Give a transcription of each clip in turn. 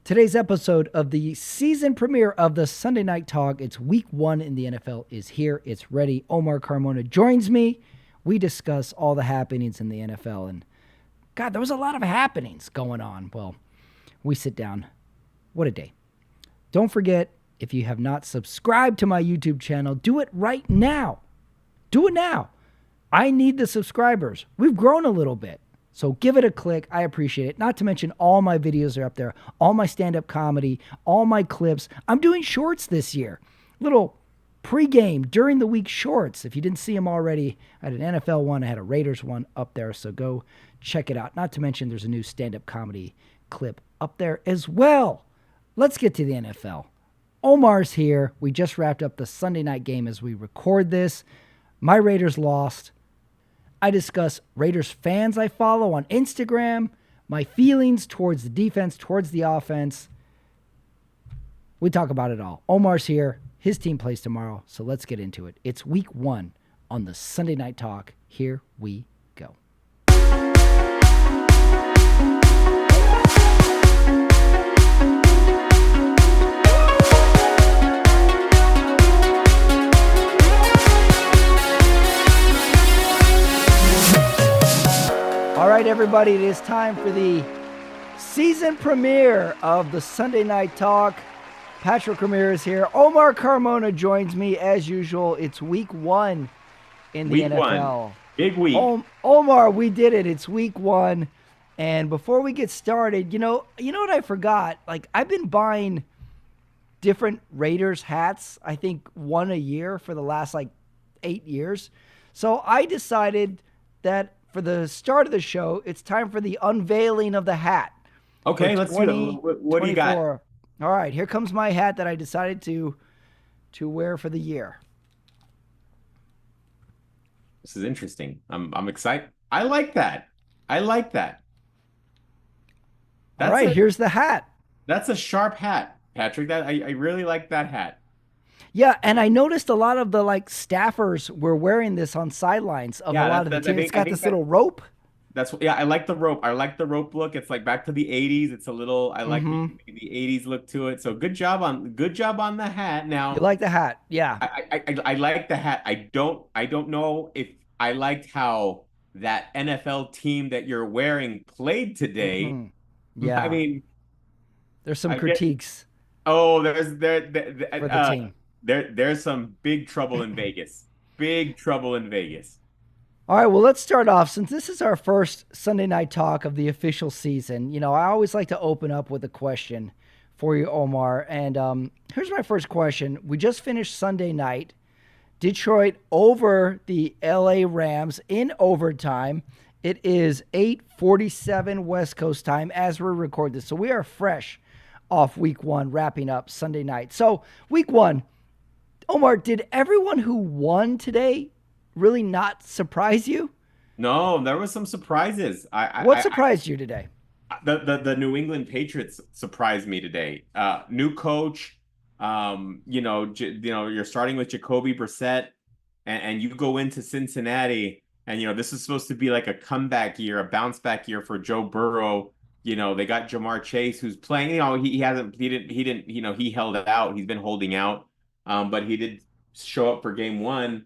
Today's episode of the season premiere of the Sunday Night Talk. It's week 1 in the NFL is here. It's ready. Omar Carmona joins me. We discuss all the happenings in the NFL. And God, there was a lot of happenings going on. Well, we sit down. What a day. Don't forget, if you have not subscribed to my YouTube channel, do it right now. Do it now. I need the subscribers. We've grown a little bit. So give it a click. I appreciate it. Not to mention all my videos are up there. All my stand-up comedy, all my clips. I'm doing shorts this year. Little pregame during the week shorts. If you didn't see them already, I had an NFL one. I had a Raiders one up there. So go check it out. Not to mention there's a new stand-up comedy clip up there as well. Let's get to the NFL. Omar's here. We just wrapped up the Sunday night game as we record this. My Raiders lost. I discuss Raiders fans I follow on Instagram, my feelings towards the defense, towards the offense. We talk about it all. Omar's here. His team plays tomorrow, so let's get into it. It's week 1 on the Sunday Night Talk. Here we go. All right, everybody, it is time for the season premiere of the Sunday Night Talk. Patrick Ramirez here. Omar Carmona joins me as usual. It's week 1 in the NFL. One. Big week. Omar, we did it. It's week 1. And before we get started, you know what I forgot? Like, I've been buying different Raiders hats, I think one a year for the last 8 years. So I decided that for the start of the show, it's time for the unveiling of the hat. Okay, let's do it. What do you got? All right, here comes my hat that I decided to wear for the year. This is interesting. I'm excited. I like that. All right, here's the hat. That's a sharp hat, Patrick. I really like that hat. Yeah, and I noticed a lot of the staffers were wearing this on sidelines of a lot of the teams. It's got this little rope. I like the rope. I like the rope look. It's like back to the 80s. It's a little I like the 80s look to it. So good job on the hat. Now you like the hat, yeah. I like the hat. I don't know if I liked how that NFL team that you're wearing played today. Yeah. I mean, there's some critiques. There's for the team. There's some big trouble in Vegas. Big trouble in Vegas. All right, well, let's start off. Since this is our first Sunday Night Talk of the official season, I always like to open up with a question for you, Omar. And here's my first question. We just finished Sunday night. Detroit over the LA Rams in overtime. It is 8:47 West Coast time as we record this. So we are fresh off week 1, wrapping up Sunday night. So week 1, Omar, did everyone who won today really not surprise you? No, there was some surprises. What surprised you today? The New England Patriots surprised me today. New coach, you're starting with Jacoby Brissett, and you go into Cincinnati, and this is supposed to be like a comeback year, a bounce back year for Joe Burrow. They got Jamar Chase, who's playing. He held out. He's been holding out. But he did show up for game 1.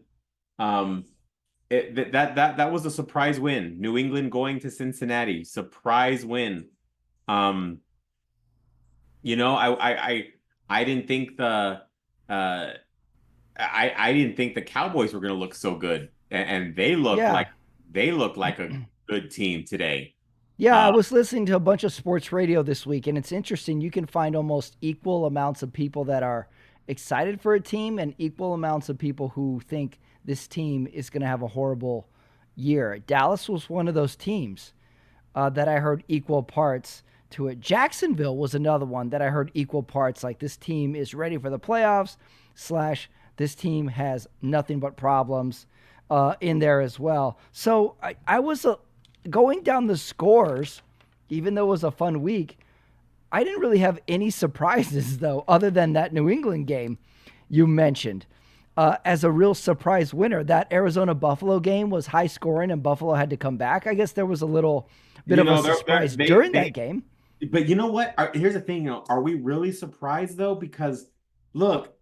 That was a surprise win. New England going to Cincinnati, surprise win. I didn't think I didn't think the Cowboys were going to look so good, and they look like a good team today. Yeah, I was listening to a bunch of sports radio this week, and it's interesting. You can find almost equal amounts of people that are excited for a team and equal amounts of people who think this team is going to have a horrible year. Dallas was one of those teams that I heard equal parts to it. Jacksonville was another one that I heard equal parts, like this team is ready for the playoffs / this team has nothing but problems in there as well. So I was going down the scores, even though it was a fun week. I didn't really have any surprises, though, other than that New England game you mentioned as a real surprise winner. That Arizona-Buffalo game was high scoring, and Buffalo had to come back. I guess there was a little bit of a surprise during that game. But you know what? Here's the thing, are we really surprised though? Because look,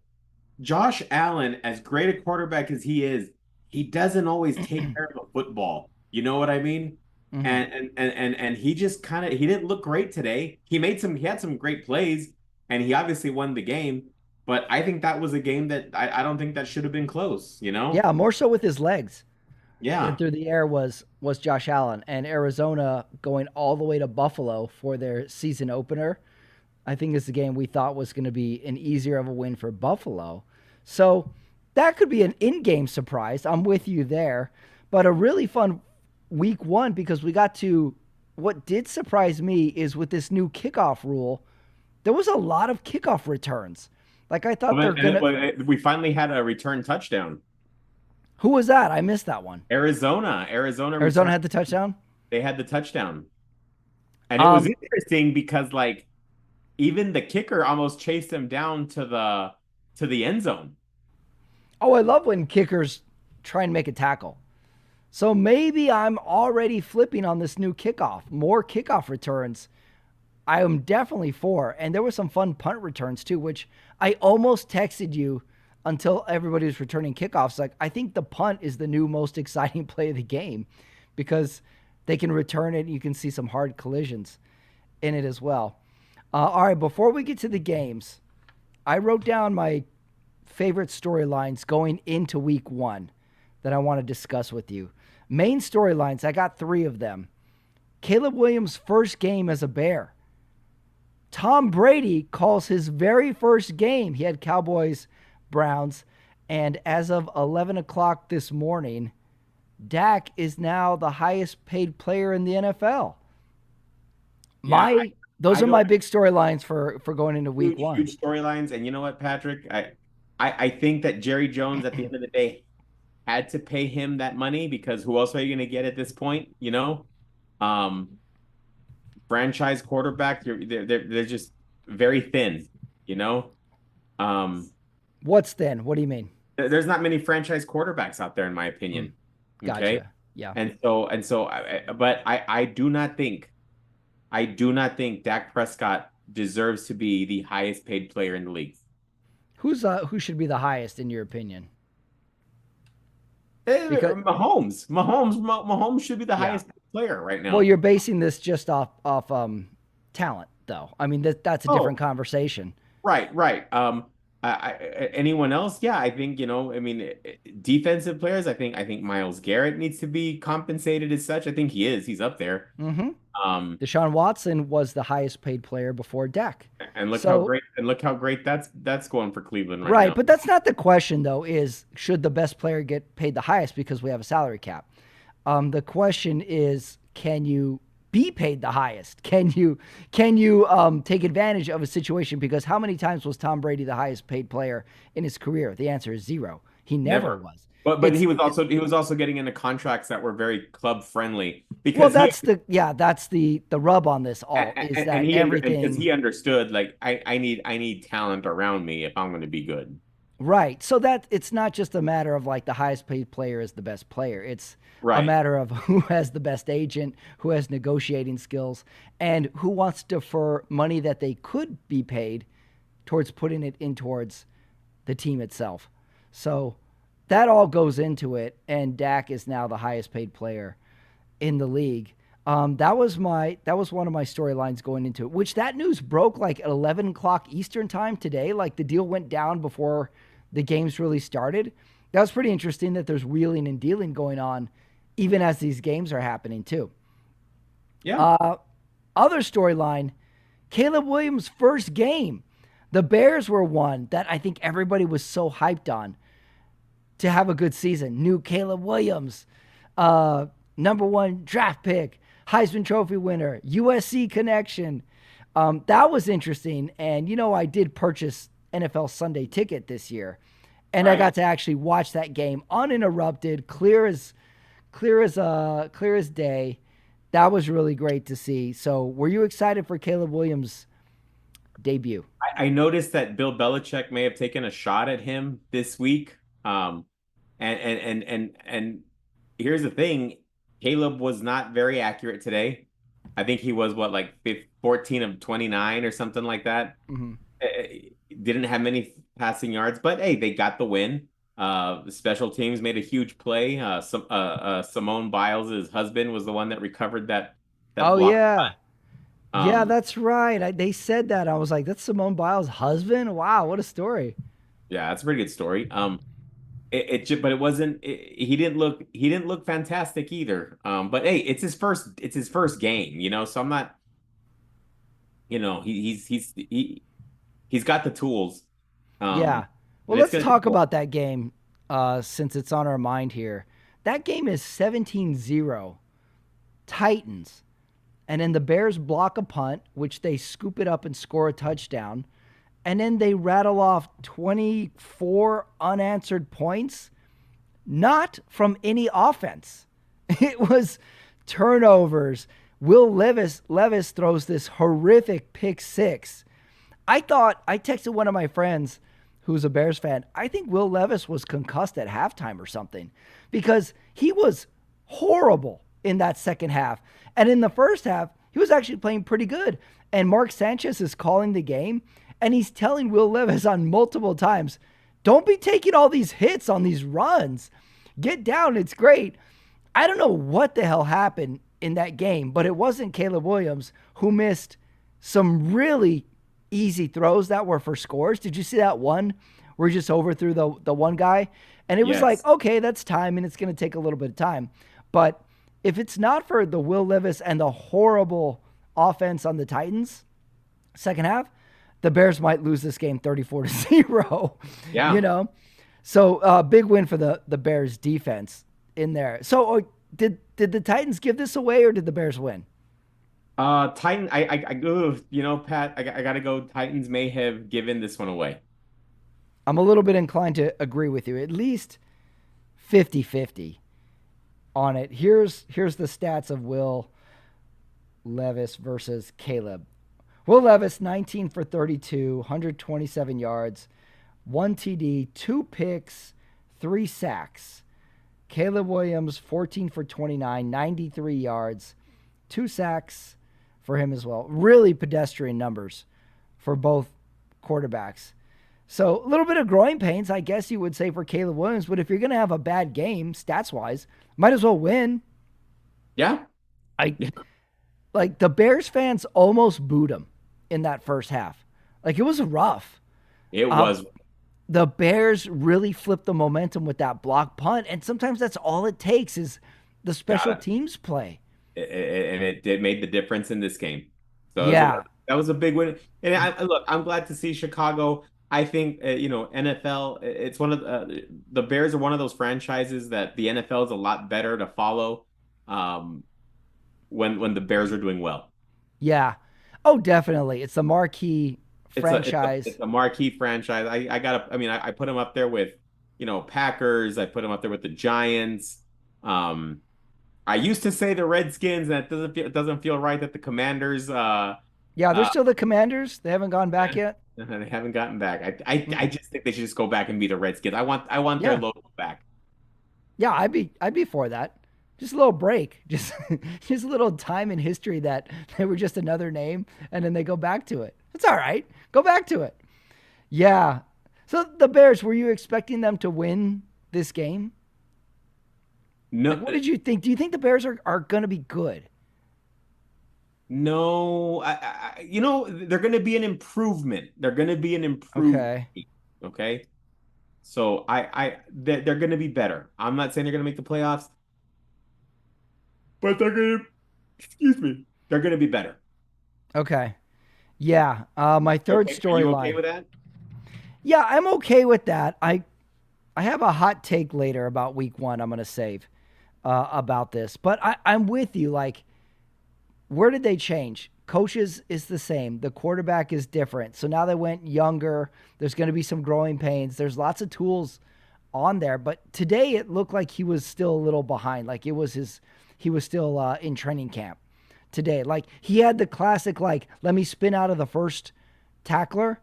Josh Allen, as great a quarterback as he doesn't always take care of the football. You know what I mean? Hmm. And he just kind of he didn't look great today. He had some great plays, and he obviously won the game. But I think that was a game that I don't think that should have been close, you know? Yeah, more so with his legs than Yeah. through the air was Josh Allen, and Arizona going all the way to Buffalo for their season opener. I think is the game we thought was going to be an easier of a win for Buffalo. So that could be an in-game surprise. I'm with you there, but a really fun week one because we got to what did surprise me is with this new kickoff rule, there was a lot of kickoff returns. Like I thought they're gonna. We finally had a return touchdown. Who was that? I missed that one. Arizona Arizona returned. had the touchdown. They had the touchdown. And it was Um, interesting because like even the kicker almost chased him down to the end zone. oh, I love when kickers try and make a tackle. So maybe I'm already flipping on this new kickoff. More kickoff returns. I am definitely for. And there were some fun punt returns too, which I almost texted you until everybody was returning kickoffs. Like, I think the punt is the new most exciting play of the game because they can return it and you can see some hard collisions in it as well. All right, before we get to the games, I wrote down my favorite storylines going into week one that I want to discuss with you. Main storylines, I got three of them. Caleb Williams' first game as a Bear. Tom Brady calls his very first game. He had Cowboys, Browns, and as of 11 o'clock this morning, Dak is now the highest paid player in the NFL. Yeah, My those I are my don't big storylines for going into week one. huge storylines. And you know what, Patrick? I think that Jerry Jones at the end of the day had to pay him that money because who else are you going to get at this point? You know, um, franchise quarterback. They're just very thin. You know, um, What's then? What do you mean? there's not many franchise quarterbacks out there, in my Mm, opinion. Okay, gotcha. Yeah. but I do not think Dak Prescott deserves to be the highest paid player in the league. Who should be the highest in your opinion? Because Mahomes should be the yeah. highest paid player right Well, now. you're basing this just off talent though. I mean that's a different Oh, conversation. right. Anyone else? Yeah, I think, I mean, defensive players, I think Miles Garrett needs to be compensated as such. I think he is. He's up there. Mm-hmm. Um, Deshaun Watson was the highest paid player before Dak. and So look how great that's going for Cleveland right right, now. but that's not the question though. Is should the best player get paid the highest because we have a salary cap? The question is, can you be paid the highest? Can you take advantage of a situation? Because how many times was Tom Brady the highest paid player in his career? The answer is zero. He never Never. was. But It's he was also getting into contracts that were very club friendly well, because that's the rub on this all is and that because everything he understood like I need talent around me if I'm going to be good. right. So that it's not just a matter of like the highest paid player is the best player. It's a Right. matter of who has the best agent, who has negotiating skills, and who wants to defer money that they could be paid towards putting it in towards the team itself. So that all goes into it, and Dak is now the highest paid player in the league. That was one of my storylines going into it. Which that news broke like at 11 o'clock Eastern time today. Like the deal went down before the games really started. That was pretty interesting that there's wheeling and dealing going on, even as these games are happening too. Yeah. Other storyline: Caleb Williams' first game. The Bears were one that I think everybody was so hyped on to have a good season. New Caleb Williams, uh, number one draft pick, Heisman Trophy winner, USC connection. That was interesting. And, I did purchase NFL Sunday ticket this year. And I Right. got to actually watch that game uninterrupted, clear as day. That was really great to see. So, were you excited for Caleb Williams' debut? I noticed that Bill Belichick may have taken a shot at him this week. And here's the thing, Caleb was not very accurate today. I think he was what, like 14 of 29 or something like that. Hmm. Didn't have many passing yards, but hey, they got the win. The special teams made a huge play. Simone Biles' husband was the one that recovered that Oh block. yeah, yeah, Um, that's right. They said that. I was like, that's Simone Biles' husband. Wow, what a story. yeah, that's a pretty good story. But it wasn't. He didn't look fantastic either. But hey, it's his first game, So I'm not, he's got the tools. Yeah. Well, And it's let's gonna take talk a while. about that game since it's on our mind here. That game is 17-0 Titans. And then the Bears block a punt, which they scoop it up and score a touchdown. And then they rattle off 24 unanswered points, not from any offense. It was turnovers. Will Levis throws this horrific pick six. I texted one of my friends who's a Bears fan. I think Will Levis was concussed at halftime or something because he was horrible in that second half. And in the first half, he was actually playing pretty good. And Mark Sanchez is calling the game and he's telling Will Levis on multiple times, don't be taking all these hits on these runs. Get down. It's great. I don't know what the hell happened in that game, but it wasn't Caleb Williams who missed some really easy throws that were for scores. Did you see that one where he just overthrew the one guy? And it was like, Yes. okay, that's time and it's going to take a little bit of time. But if it's not for the Will Levis and the horrible offense on the Titans, second half, the Bears might lose this game 34-0, you Yeah. know? So big win for the Bears defense in there. So did the Titans give this away or did the Bears win? Titan. Ugh, Pat. I gotta go. Titans may have given this one away. I'm a little bit inclined to agree with you. At least 50-50 on it. Here's the stats of Will Levis versus Caleb. Will Levis 19 for 32, 127 yards, 1 TD, 2 picks, 3 sacks. Caleb Williams 14 for 29, 93 yards, 2 sacks for him as well. Really pedestrian numbers for both quarterbacks. So a little bit of growing pains, I guess you would say, for Caleb Williams. But if you're going to have a bad game, stats wise, might as well win. Yeah. I like the Bears fans almost booed him in that first half. Like it was rough. It Um, was. the Bears really flipped the momentum with that block punt, and sometimes that's all it takes is the special Yeah. teams play. And it made the difference in this game. So Yeah, that was a big win. And look, I'm glad to see Chicago. I think NFL. It's one of the Bears are one of those franchises that the NFL is a lot better to follow when the Bears are doing well. yeah. Oh, definitely. It's the marquee It's franchise. a marquee franchise. I gotta. I mean, I put them up there with Packers. I put them up there with the Giants. Um, I used to say the Redskins, and it doesn't feel right that the Commanders Yeah, they're uh still the Commanders. They haven't gone back yet. they haven't gotten back. I Mm. just think they should just go back and be the Redskins. I want their Yeah, logo back. yeah. I'd be for that. Just a little break, just a little time in history that they were just another name, and then they go back to it. It's all right. Go back to it. Yeah. So the Bears, were you expecting them to win this game? Like, No, what did you think? Do you think the Bears are going to be good? no. They're going to be an improvement. They're going to be an improvement. Okay. Okay, so they're going to be better. I'm not saying they're going to make the playoffs, but excuse me, they're going to be better. Okay. Yeah. My third Okay, are you okay storyline. with that? Yeah, I'm okay with that. I have a hot take later about week one. I'm going to save about this, but I'm with you. Like, where did they change? Coaches is the same. The quarterback is different. So now they went younger. There's going to be some growing pains. There's lots of tools on there, but today it looked like he was still a little behind. Like he was still in training camp today. Like he had the classic, like, let me spin out of the first tackler.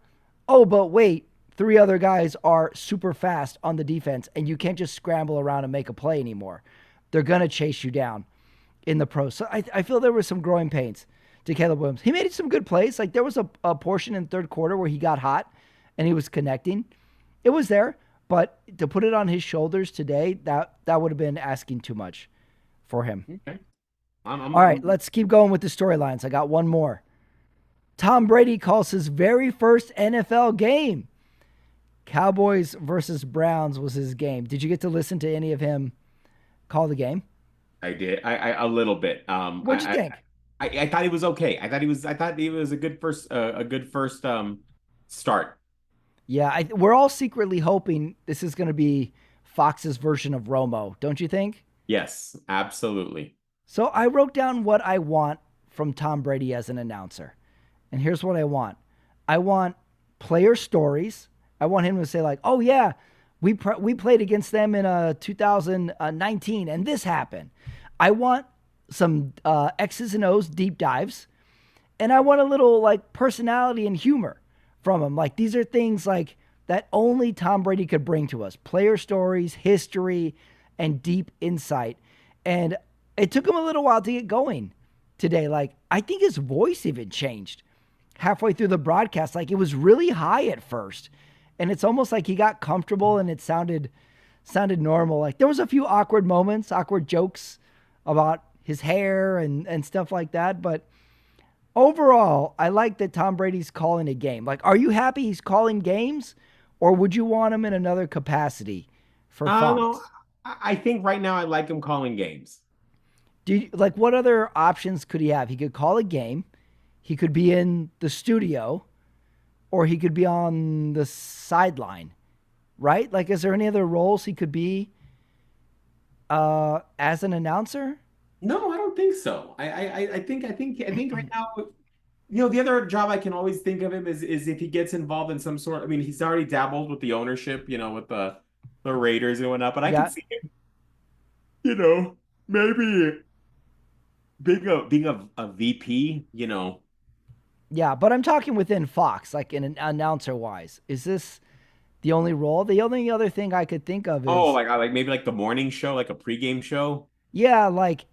Oh, but wait, three other guys are super fast on the defense, and you can't just scramble around and make a play anymore. They're going to chase you down. in the pros. So I feel there was some growing pains to Caleb Williams. He made some good plays. Like there was a portion in the third quarter where he got hot and he was connecting. It was there, but to put it on his shoulders today, that would have been asking too much for him. Okay. All right, let's keep going with the storylines. I got one more. Tom Brady calls his very first NFL game. Cowboys versus Browns was his game. Did you get to listen to any of him call the game? I did. I a little bit. What'd you think? I thought he was okay. I thought he was a good first start. Yeah, we're all secretly hoping this is going to be Fox's version of Romo, don't you think? Yes, absolutely. So I wrote down what I want from Tom Brady as an announcer. And here's what I want. I want player stories. I want him to say like, "Oh yeah, we played against them in 2019 and this happened." I want some X's and O's deep dives, and I want a little like personality and humor from him. Like these are things like that only Tom Brady could bring to us. Player stories, history, and deep insight. And it took him a little while to get going today. Like I think his voice even changed halfway through the broadcast. Like it was really high at first. And it's almost like he got comfortable and it sounded normal. Like there was a few awkward moments, awkward jokes about his hair and stuff like that. But overall, I like that Tom Brady's calling a game. Like, are you happy he's calling games, or would you want him in another capacity for No, Fox? I think right now I like him calling games. Like what other options could he have? He could call a game. He could be in the studio, or he could be on the sideline, right? Like, is there any other roles he could be as an announcer? No, I don't think so. I think right now, the other job I can always think of him is if he gets involved in some sort. I mean, he's already dabbled with the ownership, with the Raiders and whatnot. But I can Yeah, see him, maybe being a VP. yeah, but I'm talking within Fox, like in an announcer wise. Is this the only role? The only other thing I could think of Oh, is, like maybe like the morning show, like a pregame show. yeah, like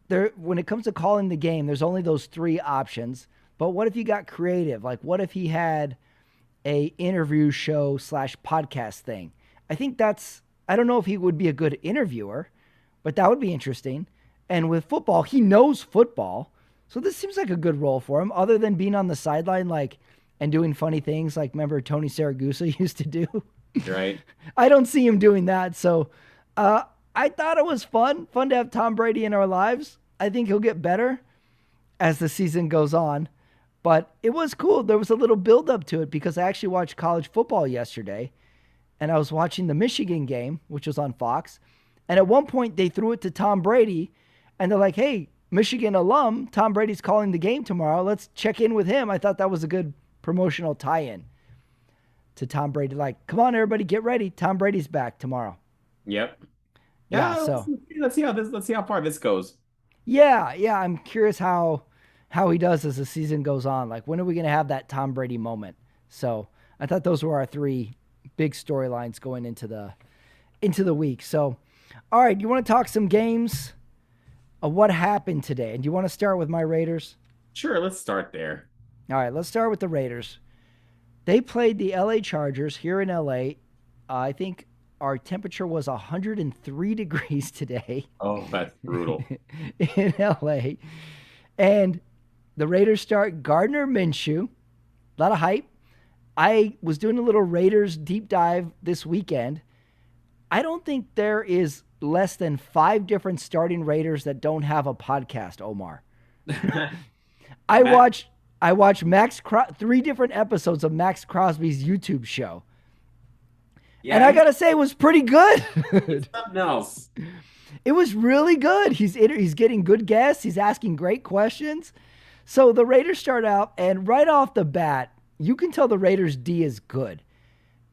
there when it comes to calling the game, there's only those three options. But what if you got creative? Like, what if he had a interview show slash podcast thing? I think that's. I don't know if he would be a good interviewer, but that would be interesting. And with football, he knows football, so this seems like a good role for him. Other than being on the sideline, like and doing funny things, like remember Tony Saragusa used to do. Right. I don't see him doing that. So I thought it was fun to have Tom Brady in our lives. I think he'll get better as the season goes on. But it was cool. There was a little build up to it because I actually watched college football yesterday and I was watching the Michigan game, which was on Fox. And at one point they threw it to Tom Brady and they're like, "Hey, Michigan alum, Tom Brady's calling the game tomorrow. Let's check in with him." I thought that was a good promotional tie-in to Tom Brady. Like, come on, everybody, get ready. Tom Brady's back tomorrow. Yep. Yeah, Yeah. so Let's see how far this goes. yeah. I'm curious how he does as the season goes on. Like, when are we gonna have that Tom Brady moment? So I thought those were our three big storylines going into the week. So, all right, you want to talk some games? What happened today? And do you want to start with my Raiders? Sure. Let's start there. All right, let's start with the Raiders. They played the LA Chargers here in LA. I think our temperature was 103 degrees today Oh, that's brutal. in LA. And the Raiders start Gardner Minshew. A lot of hype. I was doing a little Raiders deep dive this weekend. I don't think there is less than 5 different starting Raiders that don't have a podcast, Omar. I Matt, watched Max 3 different episodes of Max Crosby's YouTube show. And yeah, I he's, got to say it was pretty he's good. something else. It was really good. He's getting good guests, he's asking great questions. So the Raiders start out and right off the bat, you can tell the Raiders D is good.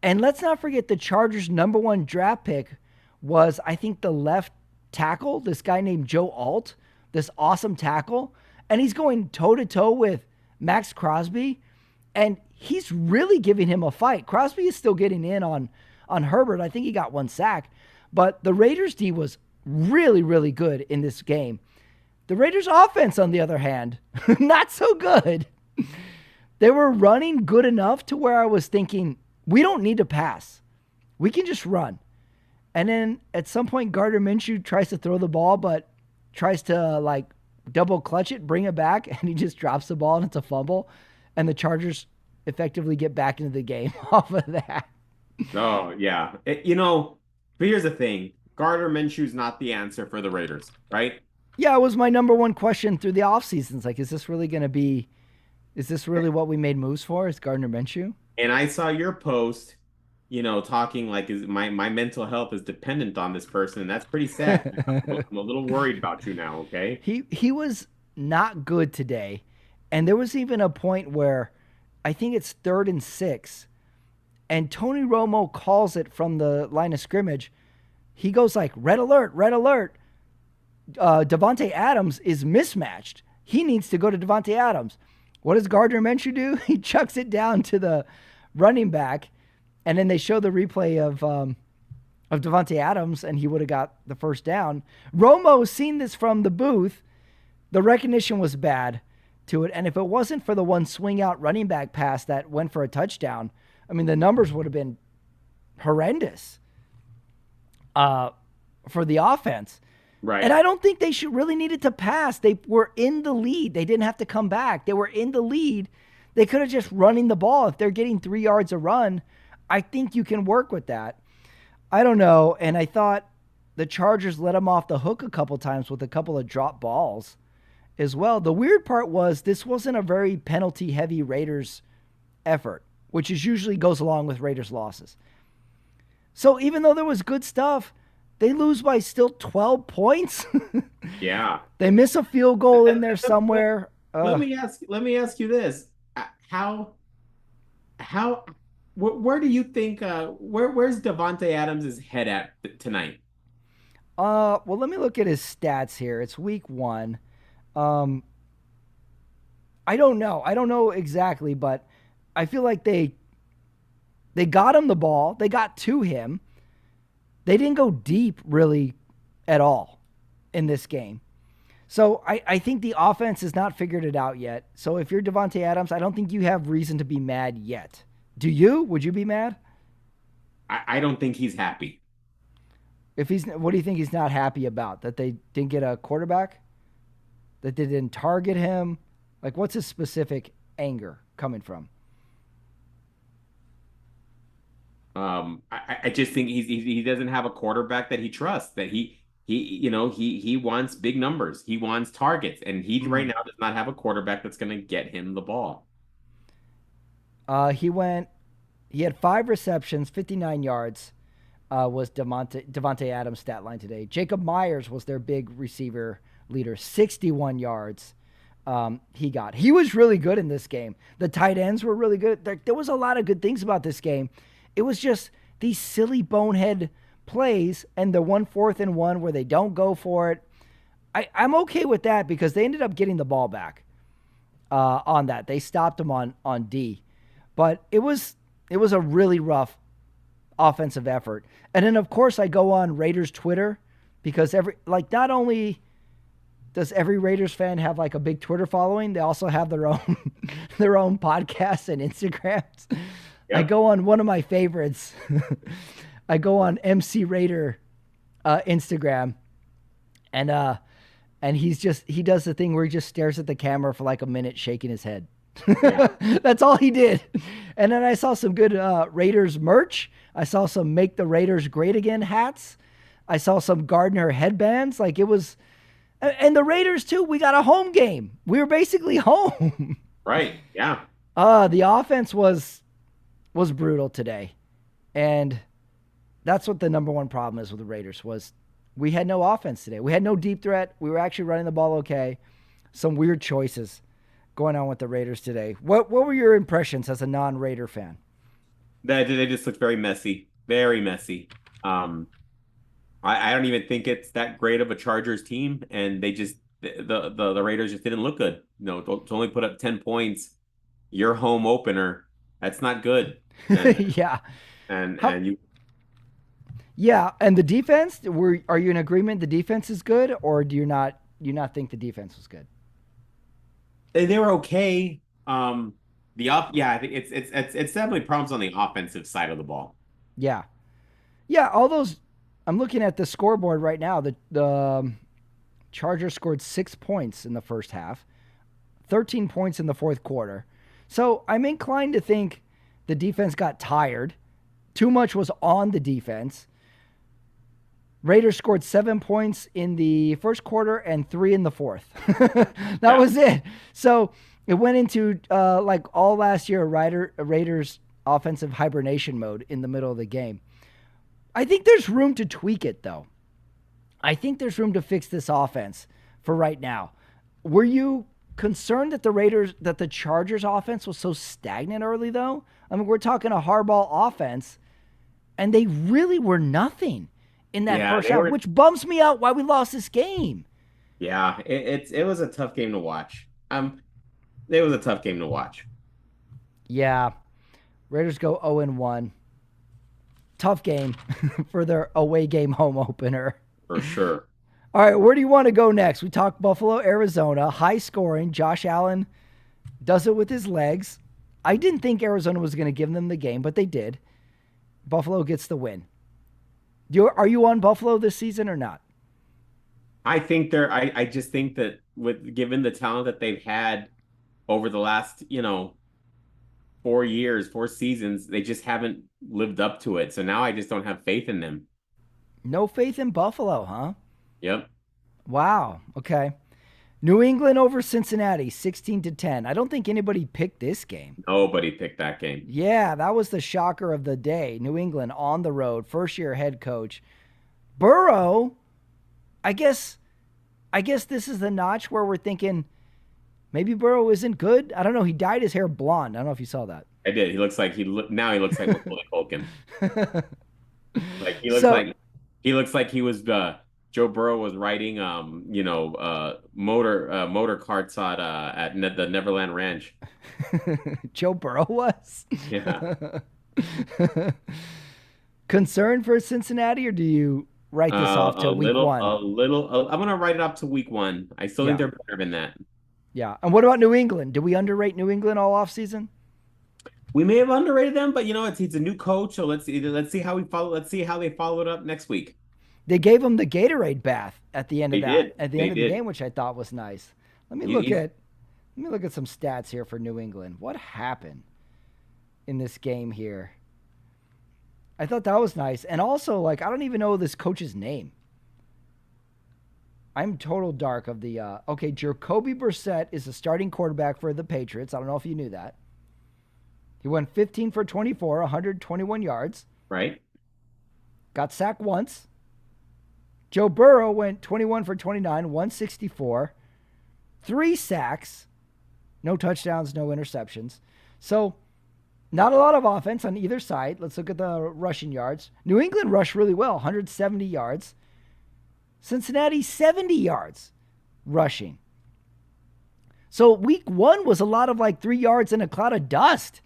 And let's not forget the Chargers' number 1 draft pick was, I think, the left tackle, this guy named Joe Alt, this awesome tackle. And he's going toe to toe with Max Crosby. And he's really giving him a fight. Crosby is still getting in on Herbert. I think he got 1 sack. But the Raiders D was really, really good in this game. The Raiders' offense, on the other hand, not so good. They were running good enough to where I was thinking, we don't need to pass. We can just run. And then at some point, Gardner Minshew tries to throw the ball, but tries to like double clutch it, bring it back, and he just drops the ball and it's a fumble. And the Chargers effectively get back into the game off of that. Oh, yeah. But here's the thing. Gardner Minshew's not the answer for the Raiders, right? Yeah, it was my number one question through the offseason. It's like, is this really what we made moves for? Is Gardner Minshew? And I saw your post, talking like is my mental health is dependent on this person, and that's pretty sad. I'm a little worried about you now, okay? He was not good today. And there was even a point where I think it's 3rd and 6, and Tony Romo calls it from the line of scrimmage. He goes like, red alert, red alert. Devontae Adams is mismatched. He needs to go to Devontae Adams. What does Gardner Minshew do? He chucks it down to the running back, and then they show the replay of Devontae Adams, and he would have got the first down. Romo seen this from the booth. The recognition was bad to it, and if it wasn't for the one swing out running back pass that went for a touchdown, I mean, the numbers would have been horrendous for the offense. Right. And I don't think they should really needed to pass. They were in the lead. They didn't have to come back. They were in the lead. They could have just running the ball. If they're getting 3 yards a run, I think you can work with that. I don't know. And I thought the Chargers let them off the hook a couple times with a couple of drop balls as well. The weird part was this wasn't a very penalty-heavy Raiders effort, which is usually goes along with Raiders losses. So even though there was good stuff, they lose by still 12 points. Yeah. They miss a field goal in there somewhere. Let me ask you this. How where do you think where's Devontae Adams' head at tonight? Well, let me look at his stats here. It's week 1. I don't know. I don't know exactly, but I feel like they got him the ball. They got to him. They didn't go deep really at all in this game. So I think the offense has not figured it out yet. So if you're Devontae Adams, I don't think you have reason to be mad yet. Do you? Would you be mad? I don't think he's happy. What do you think he's not happy about? That they didn't get a quarterback? That they didn't target him? Like, what's his specific anger coming from? I just think he doesn't have a quarterback that he trusts. That he wants big numbers. He wants targets, and he right now does not have a quarterback that's going to get him the ball. He had 5 receptions, 59 yards. Was Devontae Adams' stat line today. Jacob Myers was their big receiver leader, 61 yards. He was really good in this game. The tight ends were really good. There was a lot of good things about this game. It was just these silly bonehead plays and the 4th and 1 where they don't go for it. I'm okay with that because they ended up getting the ball back on that. They stopped them on D. But it was a really rough offensive effort. And then, of course, I go on Raiders Twitter because not only does every Raiders fan have like a big Twitter following, they also have their own their own podcasts and Instagrams. Yep. I go on one of my favorites. I go on MC Raider Instagram, and he does the thing where he just stares at the camera for like a minute, shaking his head. Yeah. That's all he did. And then I saw some good Raiders merch. I saw some "Make the Raiders Great Again" hats. I saw some Gardner headbands. Like it was, and the Raiders too. We got a home game. We were basically home. Right. Yeah. The offense was brutal today, and that's what the number one problem is with the Raiders was we had no offense today. We had no deep threat. We were actually running the ball okay. Some weird choices going on with the Raiders today. What were your impressions as a non-Raider fan? They just looked very messy. Very messy. I don't even think it's that great of a Chargers team, and they just the Raiders just didn't look good. To only put up 10 points, your home opener, that's not good. And, yeah. And you. Yeah, and the defense, are you in agreement the defense is good, or do you not you not think the defense was good? They were okay. Yeah, I think it's definitely problems on the offensive side of the ball. Yeah. Yeah, all those. I'm looking at the scoreboard right now. The Chargers scored 6 points in the first half, 13 points in the fourth quarter. So I'm inclined to think the defense got tired. Too much was on the defense. Raiders scored 7 points in the first quarter and 3 in the fourth. That Yeah. was it. So it went into like all last year, Raiders offensive hibernation mode in the middle of the game. I think there's room to tweak it, though. I think there's room to fix this offense for right now. Were you concerned that the Chargers offense was so stagnant early, though? I mean, we're talking a hardball offense, and they really were nothing in that Yeah, first they half, were. which bums me out why we lost this game. Yeah, it was a tough game to watch. It was a tough game to watch Yeah, Raiders go 0-1. Tough game for their away game home opener. for sure. All right, where do you want to go next? We talked Buffalo, Arizona, high scoring. Josh Allen does it with his legs. I didn't think Arizona was going to give them the game, but they did. Buffalo gets the win. Are you on Buffalo this season or not? I think they're. I just think that with given the talent that they've had over the last 4 years, 4 seasons, they just haven't lived up to it. So now I just don't have faith in them. No faith in Buffalo, huh? Yep. Wow. Okay. New England over Cincinnati, 16-10. I don't think anybody picked this game. Nobody picked that game. Yeah, that was the shocker of the day. New England on the road, first year head coach. Burrow, I guess this is the notch where we're thinking maybe Burrow isn't good. I don't know. He dyed his hair blonde. I don't know if you saw that. I did. He looks like now he looks like Macaulay Culkin. Like So he looks like he was Joe Burrow was riding motor carts at the Neverland Ranch. Joe Burrow was Yeah. concerned for Cincinnati, or do you write this off to week one? I'm gonna write it up to week one. I still think Yeah. they're better than that. Yeah. And what about New England? Did we underrate New England all offseason? We may have underrated them, but he's a new coach, so let's see how we follow. Let's see how they follow it up next week. They gave him the Gatorade bath at the end of They did. at the They end of the did. game, which I thought was nice. Let me You- look you- at some stats here for New England. What happened in this game here? I thought that was nice. And also, like, I don't even know this coach's name. I'm total dark of the okay, Jacoby Brissett is the starting quarterback for the Patriots. I don't know if you knew that. He went 15 for 24, 121 yards. Right? Got sacked once. Joe Burrow went 21 for 29, 164. 3 sacks. No touchdowns, no interceptions. So, not a lot of offense on either side. Let's look at the rushing yards. New England rushed really well, 170 yards. Cincinnati, 70 yards rushing. So, week one was a lot of like 3 yards in a cloud of dust,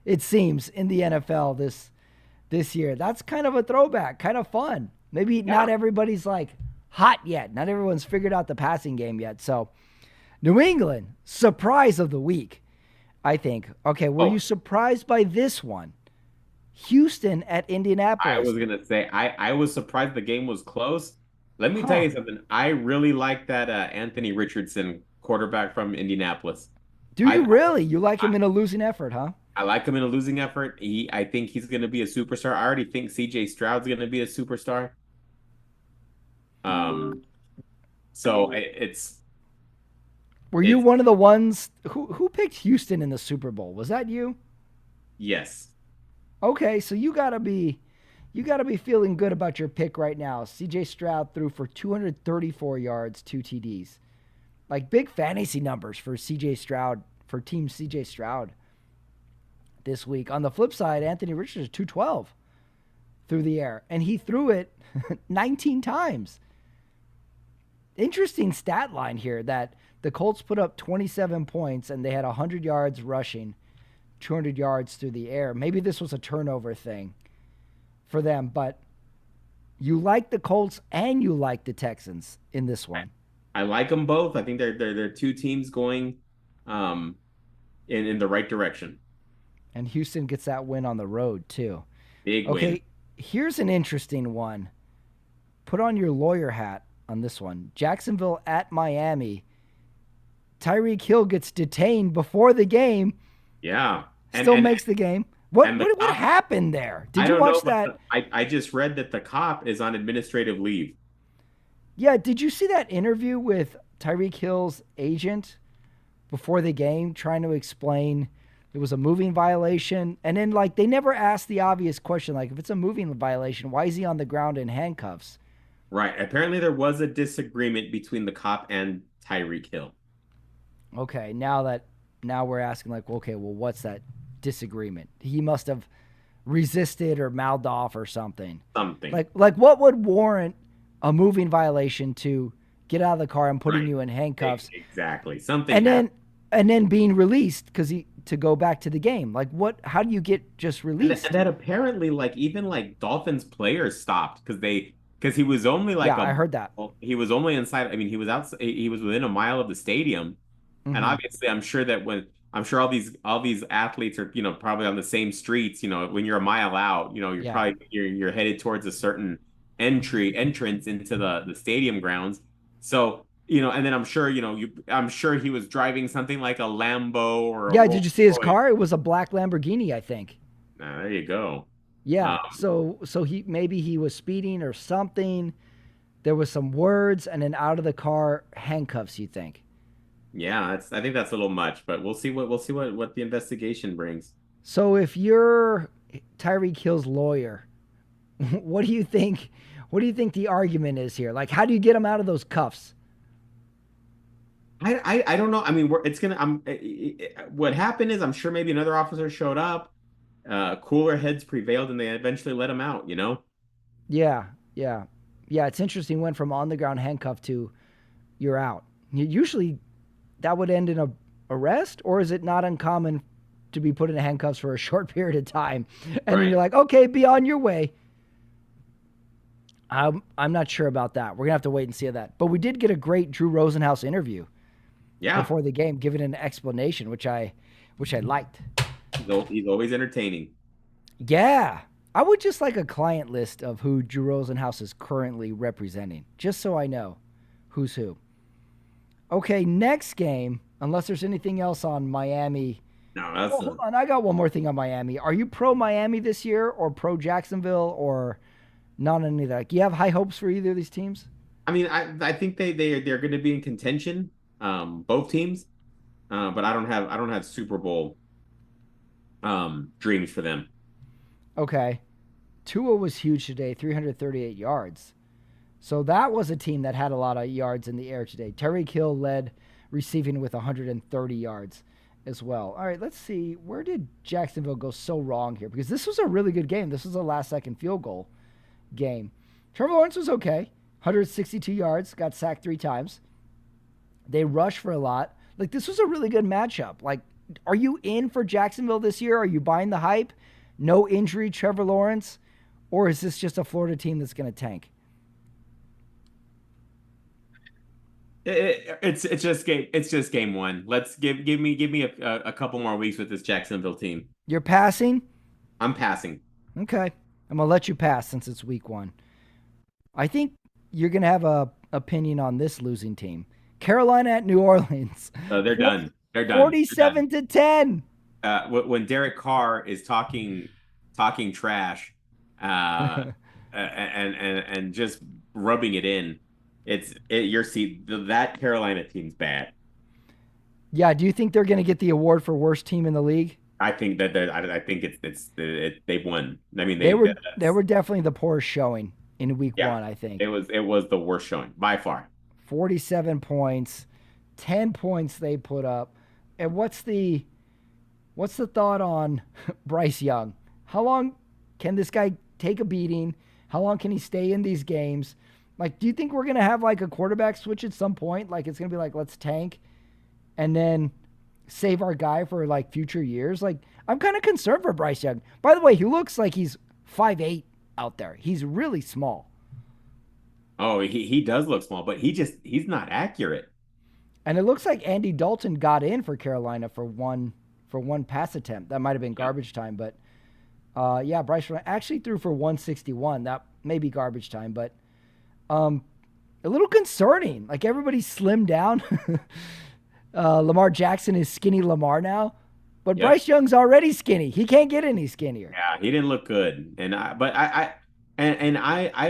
it seems, in the NFL this year. That's kind of a throwback, kind of fun. Maybe not everybody's like hot yet. Not everyone's figured out the passing game yet. So, New England, surprise of the week, I think. Okay, were you surprised by this one? Houston at Indianapolis. I was gonna say I was surprised the game was close. Let me tell you something. I really like that Anthony Richardson quarterback from Indianapolis. Do you really? You like him in a losing effort, huh? I like him in a losing effort. I think he's going to be a superstar. I already think CJ Stroud's going to be a superstar. So it's. Were you one of the ones who picked Houston in the Super Bowl? Was that you? Yes. Okay, so you gotta be feeling good about your pick right now. CJ Stroud threw for 234 yards, 2 TDs. Like big fantasy numbers for CJ Stroud, for team CJ Stroud this week. On the flip side, Anthony Richardson 212 through the air, and he threw it 19 times. Interesting stat line here that the Colts put up 27 points and they had 100 yards rushing, 200 yards through the air. Maybe this was a turnover thing for them, but you like the Colts and you like the Texans in this one. I like them both. I think they're two teams going um in the right direction. And Houston gets that win on the road too. Big win. Okay, here's an interesting one. Put on your lawyer hat on this one. Jacksonville at Miami. Tyreek Hill gets detained before the game, Yeah. And still makes the game. What and the what cop, happened there? Did I you don't know, watch but that? I just read that the cop is on administrative leave. Yeah, did you see that interview with Tyreek Hill's agent before the game trying to explain it was a moving violation? And then like they never asked the obvious question like if it's a moving violation, why is he on the ground in handcuffs? Right. Apparently there was a disagreement between the cop and Tyreek Hill. Okay, now we're asking like, okay, well what's that disagreement? He must have resisted or mouthed off or something. Something. Like what would warrant a moving violation to get out of the car and putting Right. you in handcuffs Exactly. Something and happened. then being released because he to go back to the game. Like what? How do you get just And released? that apparently like even like Dolphins players stopped because he was only like Yeah, a I heard that. well, he was only inside. I mean, he was outside. He was within a mile of the stadium. And Hmm. obviously, I'm sure all these athletes are, probably on the same streets. When you're a mile out, Yeah, you're headed towards a certain entrance into the stadium grounds. So, and then I'm sure he was driving something like a Lambo or a yeah. Did Rolls you see his Royce. car? It was a black Lamborghini, I think. There you go. Yeah. Um, So he maybe he was speeding or something. There was some words, and then out of the car, handcuffs. You think? yeah, I think that's a little much, but we'll see what the investigation brings. So if you're Tyreek Hill's lawyer, what do you think? What do you think the argument is here? Like, how do you get him out of those cuffs? I don't know. I mean, it's gonna. What happened is, I'm sure maybe another officer showed up. Cooler heads prevailed, and they eventually let him out. Yeah, yeah, yeah. It's interesting. Went from on the ground handcuff to you're out. Usually, that would end in a arrest, or is it not uncommon to be put in handcuffs for a short period of time, and then Right. you're like, okay, be on your way. I'm not sure about that. We're gonna have to wait and see that. But we did get a great Drew Rosenhaus interview Yeah. before the game, giving an explanation, which I liked. He's always entertaining. Yeah. I would just like a client list of who Drew Rosenhaus is currently representing, just so I know who's who. Okay, next game, unless there's anything else on Miami. No, Oh, hold on. I got one more thing on Miami. Are you pro Miami this year or pro Jacksonville or not any of that? Do you have high hopes for either of these teams? I mean, I think they're going to be in contention, both teams. But I don't have Super Bowl dreams for them. Okay. Tua was huge today, 338 yards. So that was a team that had a lot of yards in the air today. Tyreek Hill led receiving with 130 yards as well. All right, let's see. Where did Jacksonville go so wrong here? Because this was a really good game. This was a last second field goal game. Trevor Lawrence was okay. 162 yards, got sacked 3 times. They rushed for a lot. Like, this was a really good matchup. Like, are you in for Jacksonville this year? Are you buying the hype? No injury, Trevor Lawrence? Or is this just a Florida team that's going to tank? It's just game one. Let's give me a couple more weeks with this Jacksonville team. You're passing? I'm passing. Okay. I'm going to let you pass since it's week one. I think you're going to have a opinion on this losing team. Carolina at New Orleans. They're 40, done. They're done. They're done. 47 to 10. When Derek Carr is talking trash, and just rubbing it in, your seat. That Carolina team's bad. Yeah, do you think they're going to get the award for worst team in the league? I think I think they've won. I mean They were definitely the poorest showing in week yeah, one, I think. it was the worst showing by far. 47 points, 10 points they put up. And what's the thought on Bryce Young? How long can this guy take a beating? How long can he stay in these games? Like, do you think we're gonna have like a quarterback switch at some point? Like, it's gonna be like, let's tank and then save our guy for like future years. Like, I'm kind of concerned for Bryce Young. By the way, he looks like he's 5'8" out there. He's really small. Oh, he does look small, but he's not accurate. And it looks like Andy Dalton got in for Carolina for one pass attempt. That might have been Yeah. garbage time, but yeah, Bryce Young actually threw for 161. That may be garbage time, but um, a little concerning. Like everybody's slimmed down. Lamar Jackson is skinny Lamar now, but Yep. Bryce Young's already skinny. He can't get any skinnier. Yeah, he didn't look good. I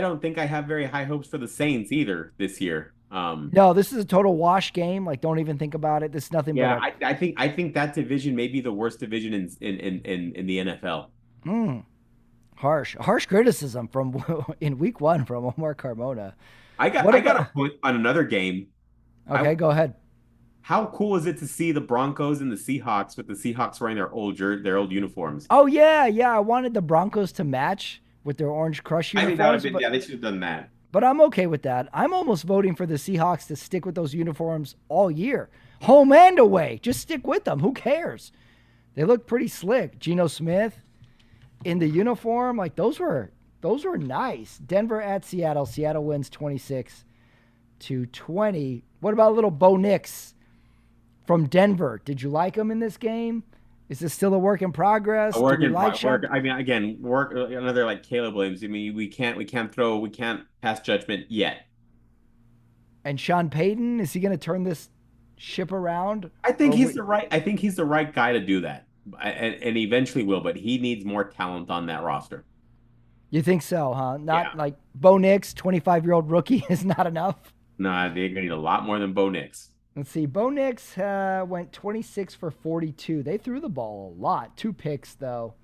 don't think I have very high hopes for the Saints either this year. No, this is a total wash game. Like, don't even think about it. This is nothing but Yeah, a I think that division may be the worst division in the NFL. harsh criticism from in week one from Omar Carmona. I got What I got about? a point on another game. I Okay, go ahead. How cool is it to see the Broncos and the Seahawks with the Seahawks wearing their old uniforms? Oh yeah, yeah. I wanted the Broncos to match with their Orange Crush I think that would have uniforms, been, yeah, they should have done that. but I'm okay with that. I'm almost voting for the Seahawks to stick with those uniforms all year, home and away. Just stick with them. Who cares? They look pretty slick. Geno Smith in the uniform, like those were nice. Denver at Seattle. Seattle wins 26-20. What about a little Bo Nix from Denver? Did you like him in this game? Is this still a work in progress? A Do work we in like pro- work. Sean? I mean, again, work another like Caleb Williams. I mean, we can't pass judgment yet. And Sean Payton, is he going to turn this ship around? I think Or he's we, the right. I think he's the right guy to do that, and eventually will. But he needs more talent on that roster. you think so, huh? Not Yeah. like Bo Nix, 25-year-old rookie, is not enough. No, they're gonna need a lot more than Bo Nix. Let's see. Bo Nix went 26 for 42. They threw the ball a lot. 2 picks, though.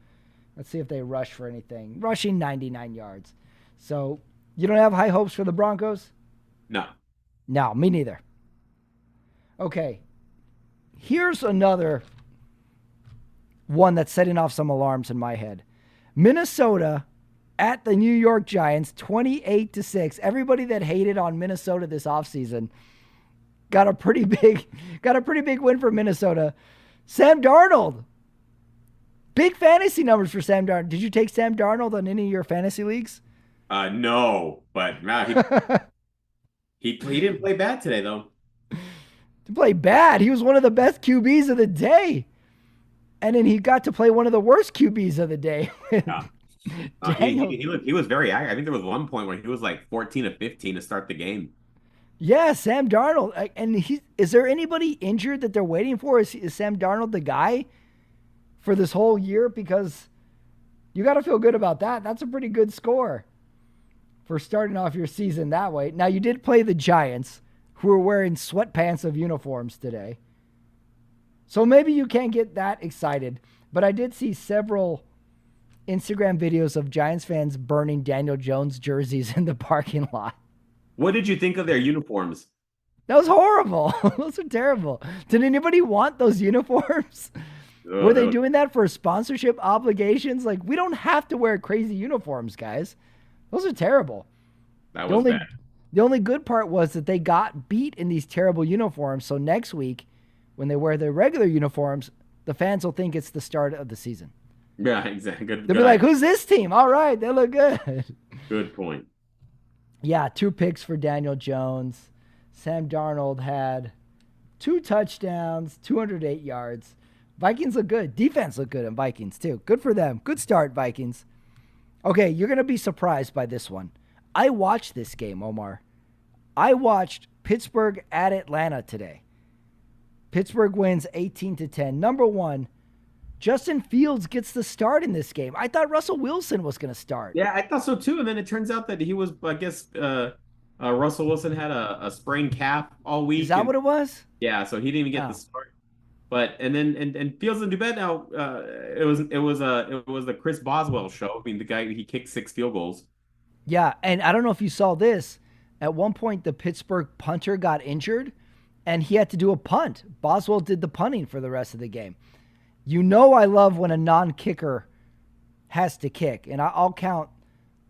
Let's see if they rush for anything. Rushing 99 yards. So you don't have high hopes for the Broncos? No. No, me neither. Okay. Here's another one that's setting off some alarms in my head. Minnesota at the New York Giants, 28-6. Everybody that hated on Minnesota this offseason got a pretty big win for Minnesota. Sam Darnold. Big fantasy numbers for Sam Darnold. Did you take Sam Darnold on any of your fantasy leagues? No, but no, he didn't play bad today though. To play bad. He was one of the best QBs of the day. And then he got to play one of the worst QBs of the day. Yeah. Daniel. He was very active. I think there was one point where he was like 14 of 15 to start the game. Yeah, Sam Darnold. And is there anybody injured that they're waiting for? Is Sam Darnold the guy for this whole year? Because you got to feel good about that. That's a pretty good score for starting off your season that way. Now, you did play the Giants, who are wearing sweatpants of uniforms today. So maybe you can't get that excited. But I did see several Instagram videos of Giants fans burning Daniel Jones jerseys in the parking lot. What did you think of their uniforms? That was horrible. Those are terrible. Did anybody want those uniforms? Oh, Were they doing that for sponsorship obligations? Like, we don't have to wear crazy uniforms, guys. Those are terrible. that The was only bad. the only good part was that they got beat in these terrible uniforms. So next week, when they wear their regular uniforms, the fans will think it's the start of the season. Yeah, exactly. They'll be like, "Who's this team? All right, they look good." Good point. Yeah, 2 picks for Daniel Jones. Sam Darnold had 2 touchdowns, 208 yards. Vikings look good. Defense look good in Vikings, too. Good for them. Good start, Vikings. Okay, you're going to be surprised by this one. I watched this game, Omar. I watched Pittsburgh at Atlanta today. Pittsburgh wins 18-10. Number one, Justin Fields gets the start in this game. I thought Russell Wilson was going to start. Yeah, I thought so too. And then it turns out that he was, I guess, Russell Wilson had a sprained calf all week. Is that what it was? Yeah, so he didn't even get the Oh. start. But and Fields didn't do bad. Now it was the Chris Boswell show. I mean, the guy he kicked 6 field goals. Yeah, and I don't know if you saw this. At one point, the Pittsburgh punter got injured, and he had to do a punt. Boswell did the punting for the rest of the game. You know I love when a non-kicker has to kick, and I'll count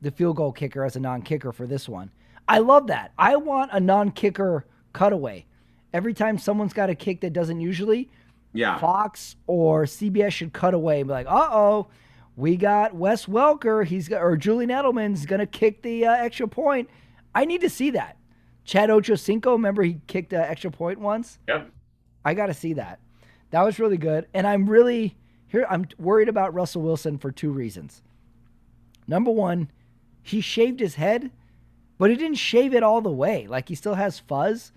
the field goal kicker as a non-kicker for this one. I love that. I want a non-kicker cutaway. Every time someone's got a kick that doesn't usually, Yeah, Fox or CBS should cut away and be like, uh-oh, we got Wes Welker. Or Julian Edelman's going to kick the extra point. I need to see that. Chad Ochocinco, remember he kicked an extra point once? Yep. I got to see that. That was really good. And I'm worried about Russell Wilson for two reasons. Number one, he shaved his head, but he didn't shave it all the way. Like he still has fuzz.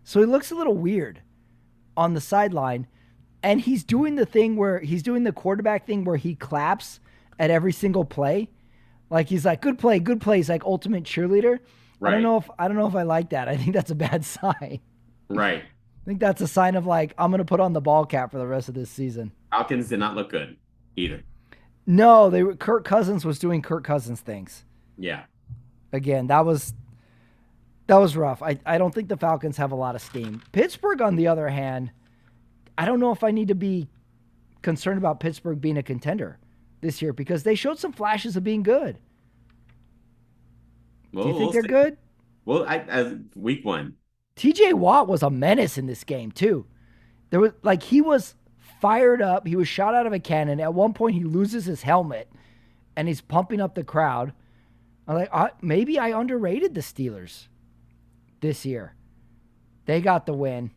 So he looks a little weird on the sideline. And he's doing the quarterback thing where he claps at every single play. Like he's like, good play, good play. He's like ultimate cheerleader. Right. I don't know if I like that. I think that's a bad sign. Right. I think that's a sign of like, I'm going to put on the ball cap for the rest of this season. Falcons did not look good either. No, Kirk Cousins was doing Kirk Cousins things. Yeah. Again, that was rough. I don't think the Falcons have a lot of steam. Pittsburgh, on the other hand, I don't know if I need to be concerned about Pittsburgh being a contender this year because they showed some flashes of being good. Well, Do you think they're good? Well, as week one. TJ Watt was a menace in this game too. He was fired up. He was shot out of a cannon. At one point, he loses his helmet, and he's pumping up the crowd. I'm like, maybe I underrated the Steelers this year. They got the win.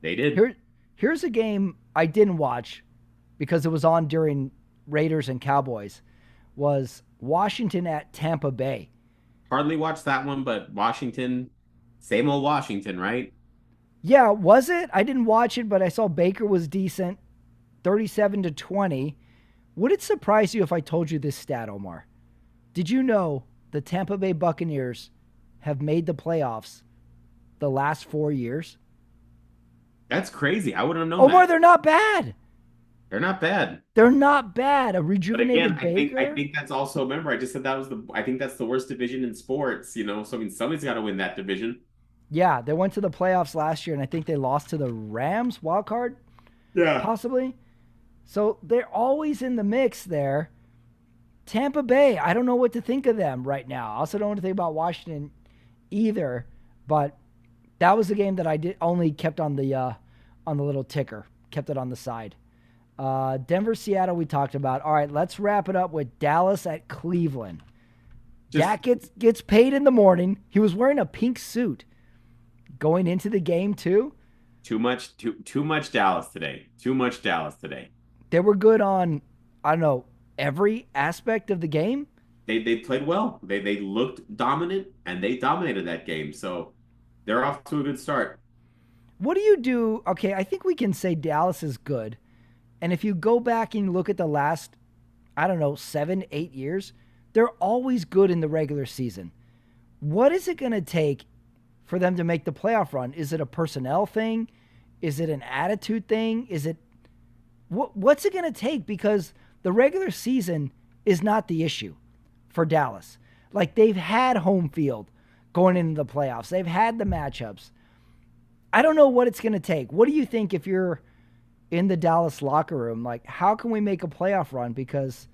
They did. Here's a game I didn't watch because it was on during Raiders and Cowboys. Was Washington at Tampa Bay. Hardly watched that one, but Washington, same old Washington, right? Yeah, was it? I didn't watch it, but I saw Baker was decent, 37-20. Would it surprise you if I told you this stat, Omar? Did you know the Tampa Bay Buccaneers have made the playoffs the last 4 years? That's crazy. I wouldn't have known Omar, that. they're not bad. They're not bad. They're not bad. A But rejuvenated again, Baker. I think that's also, remember, I just said I think that's the worst division in sports, So I mean, somebody's got to win that division. Yeah, they went to the playoffs last year, and I think they lost to the Rams wild card. Yeah. Possibly. So they're always in the mix there. Tampa Bay, I don't know what to think of them right now. I also don't know what to think about Washington either. But that was the game that I did only kept on the little ticker, kept it on the side. Denver, Seattle, we talked about. All right, let's wrap it up with Dallas at Cleveland. Dak gets paid in the morning. He was wearing a pink suit going into the game too. Too much Dallas today. Too much Dallas today. They were good on, I don't know, every aspect of the game. They played well. They looked dominant and they dominated that game. So they're off to a good start. What do you do? Okay, I think we can say Dallas is good. And if you go back and look at the last, I don't know, 7, 8 years, they're always good in the regular season. What is it going to take for them to make the playoff run? Is it a personnel thing? Is it an attitude thing? Is it what's it going to take? Because the regular season is not the issue for Dallas. Like they've had home field going into the playoffs. They've had the matchups. I don't know what it's going to take. What do you think if you're in the Dallas locker room? Like, how can we make a playoff run? Because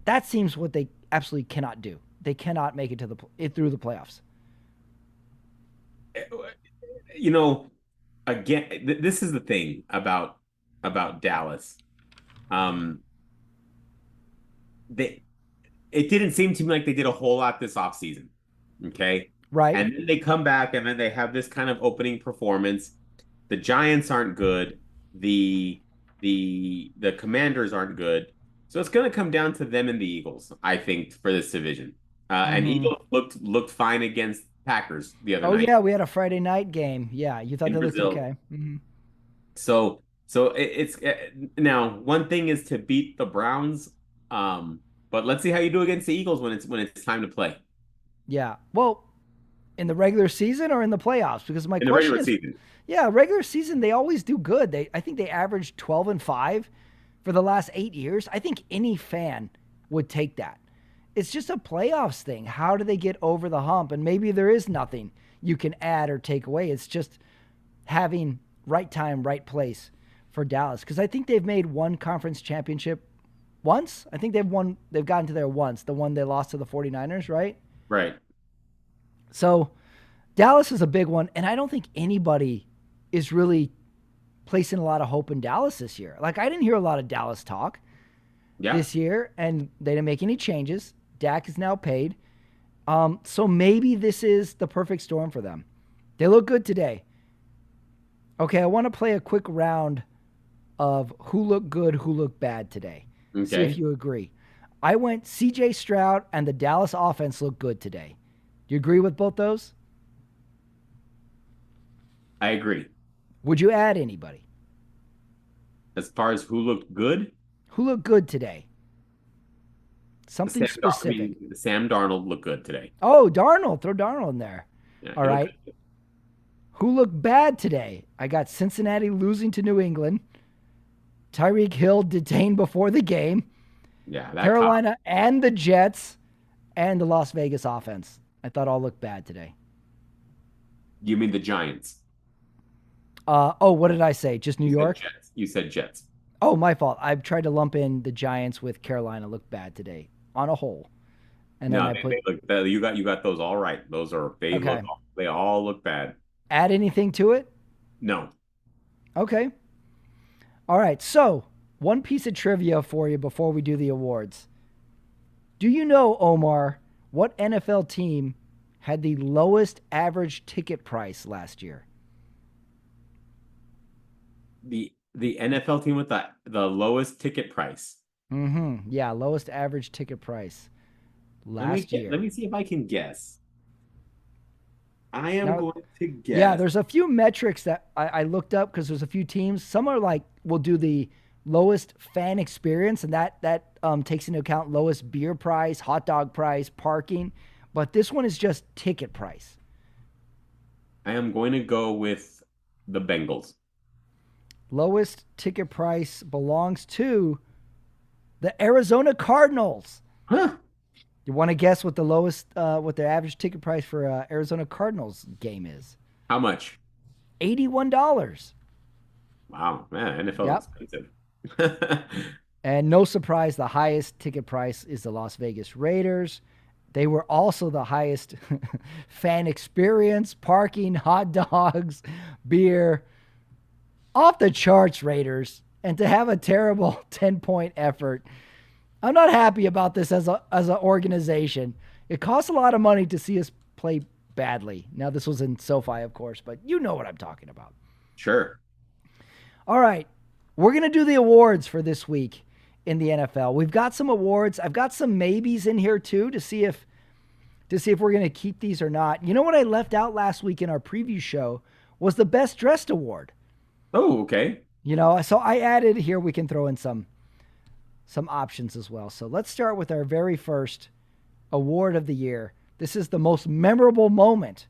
that seems what they absolutely cannot do. They cannot make it through the playoffs. Again, this is the thing about Dallas. They It didn't seem to me like they did a whole lot this offseason. Okay. Right. And then they come back and then they have this kind of opening performance. The Giants aren't good. The Commanders aren't good. So it's going to come down to them and the Eagles, I think, for this division. And Eagles looked fine against Packers the other night. Oh yeah, we had a Friday night game. Yeah, you thought In that looked Brazil. okay. Mm-hmm. So it's now one thing is to beat the Browns, but let's see how you do against the Eagles when it's time to play. Yeah. Well, in the regular season or in the playoffs? Because my In the question regular is, season. yeah, regular season they always do good. I think they averaged 12-5 for the last 8 years. I think any fan would take that. It's just a playoffs thing. How do they get over the hump? And maybe there is nothing you can add or take away. It's just having right time, right place for Dallas. Because I think they've made one conference championship once. I think they've gotten to there once. The one they lost to the 49ers, right? Right. So Dallas is a big one. And I don't think anybody is really placing a lot of hope in Dallas this year. Like, I didn't hear a lot of Dallas talk this year, and they didn't make any changes. Dak is now paid. So maybe this is the perfect storm for them. They look good today. Okay, I want to play a quick round of who looked good, who looked bad today. See if Okay, you agree. I went CJ Stroud and the Dallas offense looked good today. Do you agree with both those? I agree. Would you add anybody? As far as who looked good, Who looked good today? Something I specific. mean, Sam Darnold looked good today. Oh, Darnold. Throw Darnold in there. Yeah, All he looked right. good. Who looked bad today? I got Cincinnati losing to New England. Tyreek Hill detained before the game. Yeah, that cop. Carolina and the Jets and the Las Vegas offense. I thought all looked bad today. You mean the Giants? Oh, what did I say? Just New You said York? Jets. You said Jets. Oh, my fault. I've tried to lump in the Giants with Carolina. Looked bad today on a whole. And then No, I they put, look. You got those all right. okay. They all look bad. Add anything to it? No. Okay. All right. So, one piece of trivia for you before we do the awards. Do you know, Omar, what NFL team had the lowest average ticket price last year? The NFL team with the lowest ticket price. Mm-hmm. Yeah, lowest average ticket price last Let year. me see if I can guess. I am Now, going to yeah, guess. there's a few metrics that I looked up because there's a few teams. Some are like will do the lowest fan experience, and that takes into account lowest beer price, hot dog price, parking. But this one is just ticket price. I am going to go with the Bengals. Lowest ticket price belongs to the Arizona Cardinals. Huh? You want to guess what the lowest, what the average ticket price for Arizona Cardinals game is? How much? $81. Wow, man, NFL Yep. is expensive. And no surprise, the highest ticket price is the Las Vegas Raiders. They were also the highest fan experience, parking, hot dogs, beer, off the charts Raiders. And to have a terrible 10-point effort, I'm not happy about this as an organization. It costs a lot of money to see us play badly. Now this was in SoFi, of course, but you know what I'm talking about. Sure. All right. We're going to do the awards for this week in the NFL. We've got some awards. I've got some maybes in here too to see if we're going to keep these or not. You know what I left out last week in our preview show was the best dressed award. Oh, okay. So I added here we can throw in some options as well. So let's start with our very first award of the year. This is the most memorable moment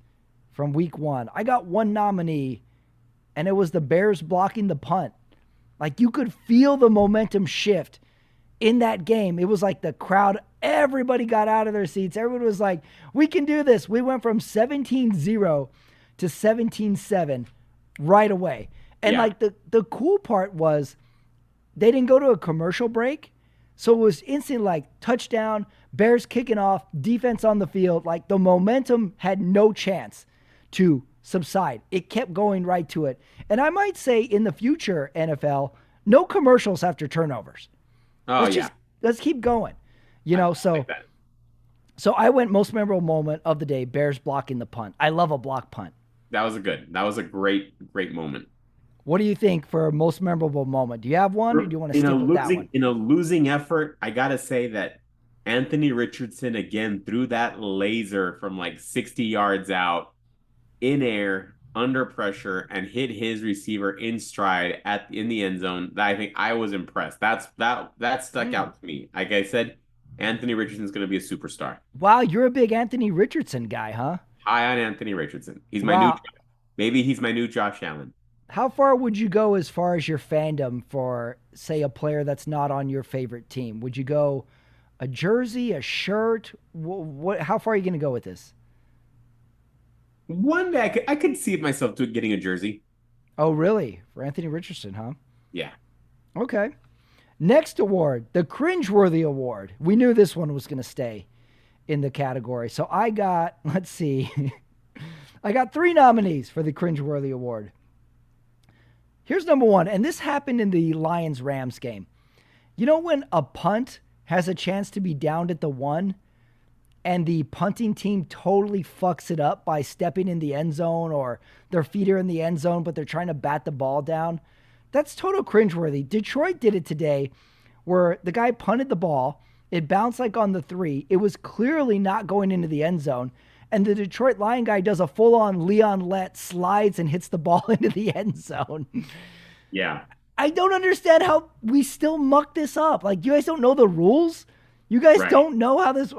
from week 1. I got one nominee and it was the Bears blocking the punt. Like you could feel the momentum shift in that game. It was like the crowd, everybody got out of their seats. Everybody was like, we can do this. We went from 17-0 to 17-7 right away. And Yeah. like the cool part was they didn't go to a commercial break. So it was instant like touchdown, Bears kicking off, defense on the field. Like the momentum had no chance to subside. It kept going right to it. And I might say in the future, NFL, no commercials after turnovers. Oh, Let's yeah. just let's keep going. You I know, like so that. so I went most memorable moment of the day, Bears blocking the punt. I love a block punt. That was a great moment. What do you think for most memorable moment? Do you have one or do you want to stick with that one? In a losing effort, I gotta say that Anthony Richardson again threw that laser from like 60 yards out in air under pressure and hit his receiver in stride in the end zone. That I think I was impressed. That stuck Mm. out to me. Like I said, Anthony Richardson's going to be a superstar. Wow, you're a big Anthony Richardson guy, huh? High on Anthony Richardson. Wow. Maybe he's my new Josh Allen. How far would you go as far as your fandom for, say, a player that's not on your favorite team? Would you go a jersey, a shirt? How far are you going to go with this? One day I could see myself getting a jersey. Oh, really? For Anthony Richardson, huh? Yeah. Okay. Next award, the Cringeworthy Award. We knew this one was going to stay in the category. So I got, let's see, I got 3 nominees for the Cringeworthy Award. Here's number 1, and this happened in the Lions-Rams game. You know when a punt has a chance to be downed at the 1, and the punting team totally fucks it up by stepping in the end zone, or their feet are in the end zone, but they're trying to bat the ball down. That's total cringeworthy. Detroit did it today where the guy punted the ball. It bounced like on the 3. It was clearly not going into the end zone. And the Detroit Lion guy does a full-on Leon Lett, slides and hits the ball into the end zone. Yeah. I don't understand how we still muck this up. Like, you guys don't know the rules? You guys Right. don't know how this...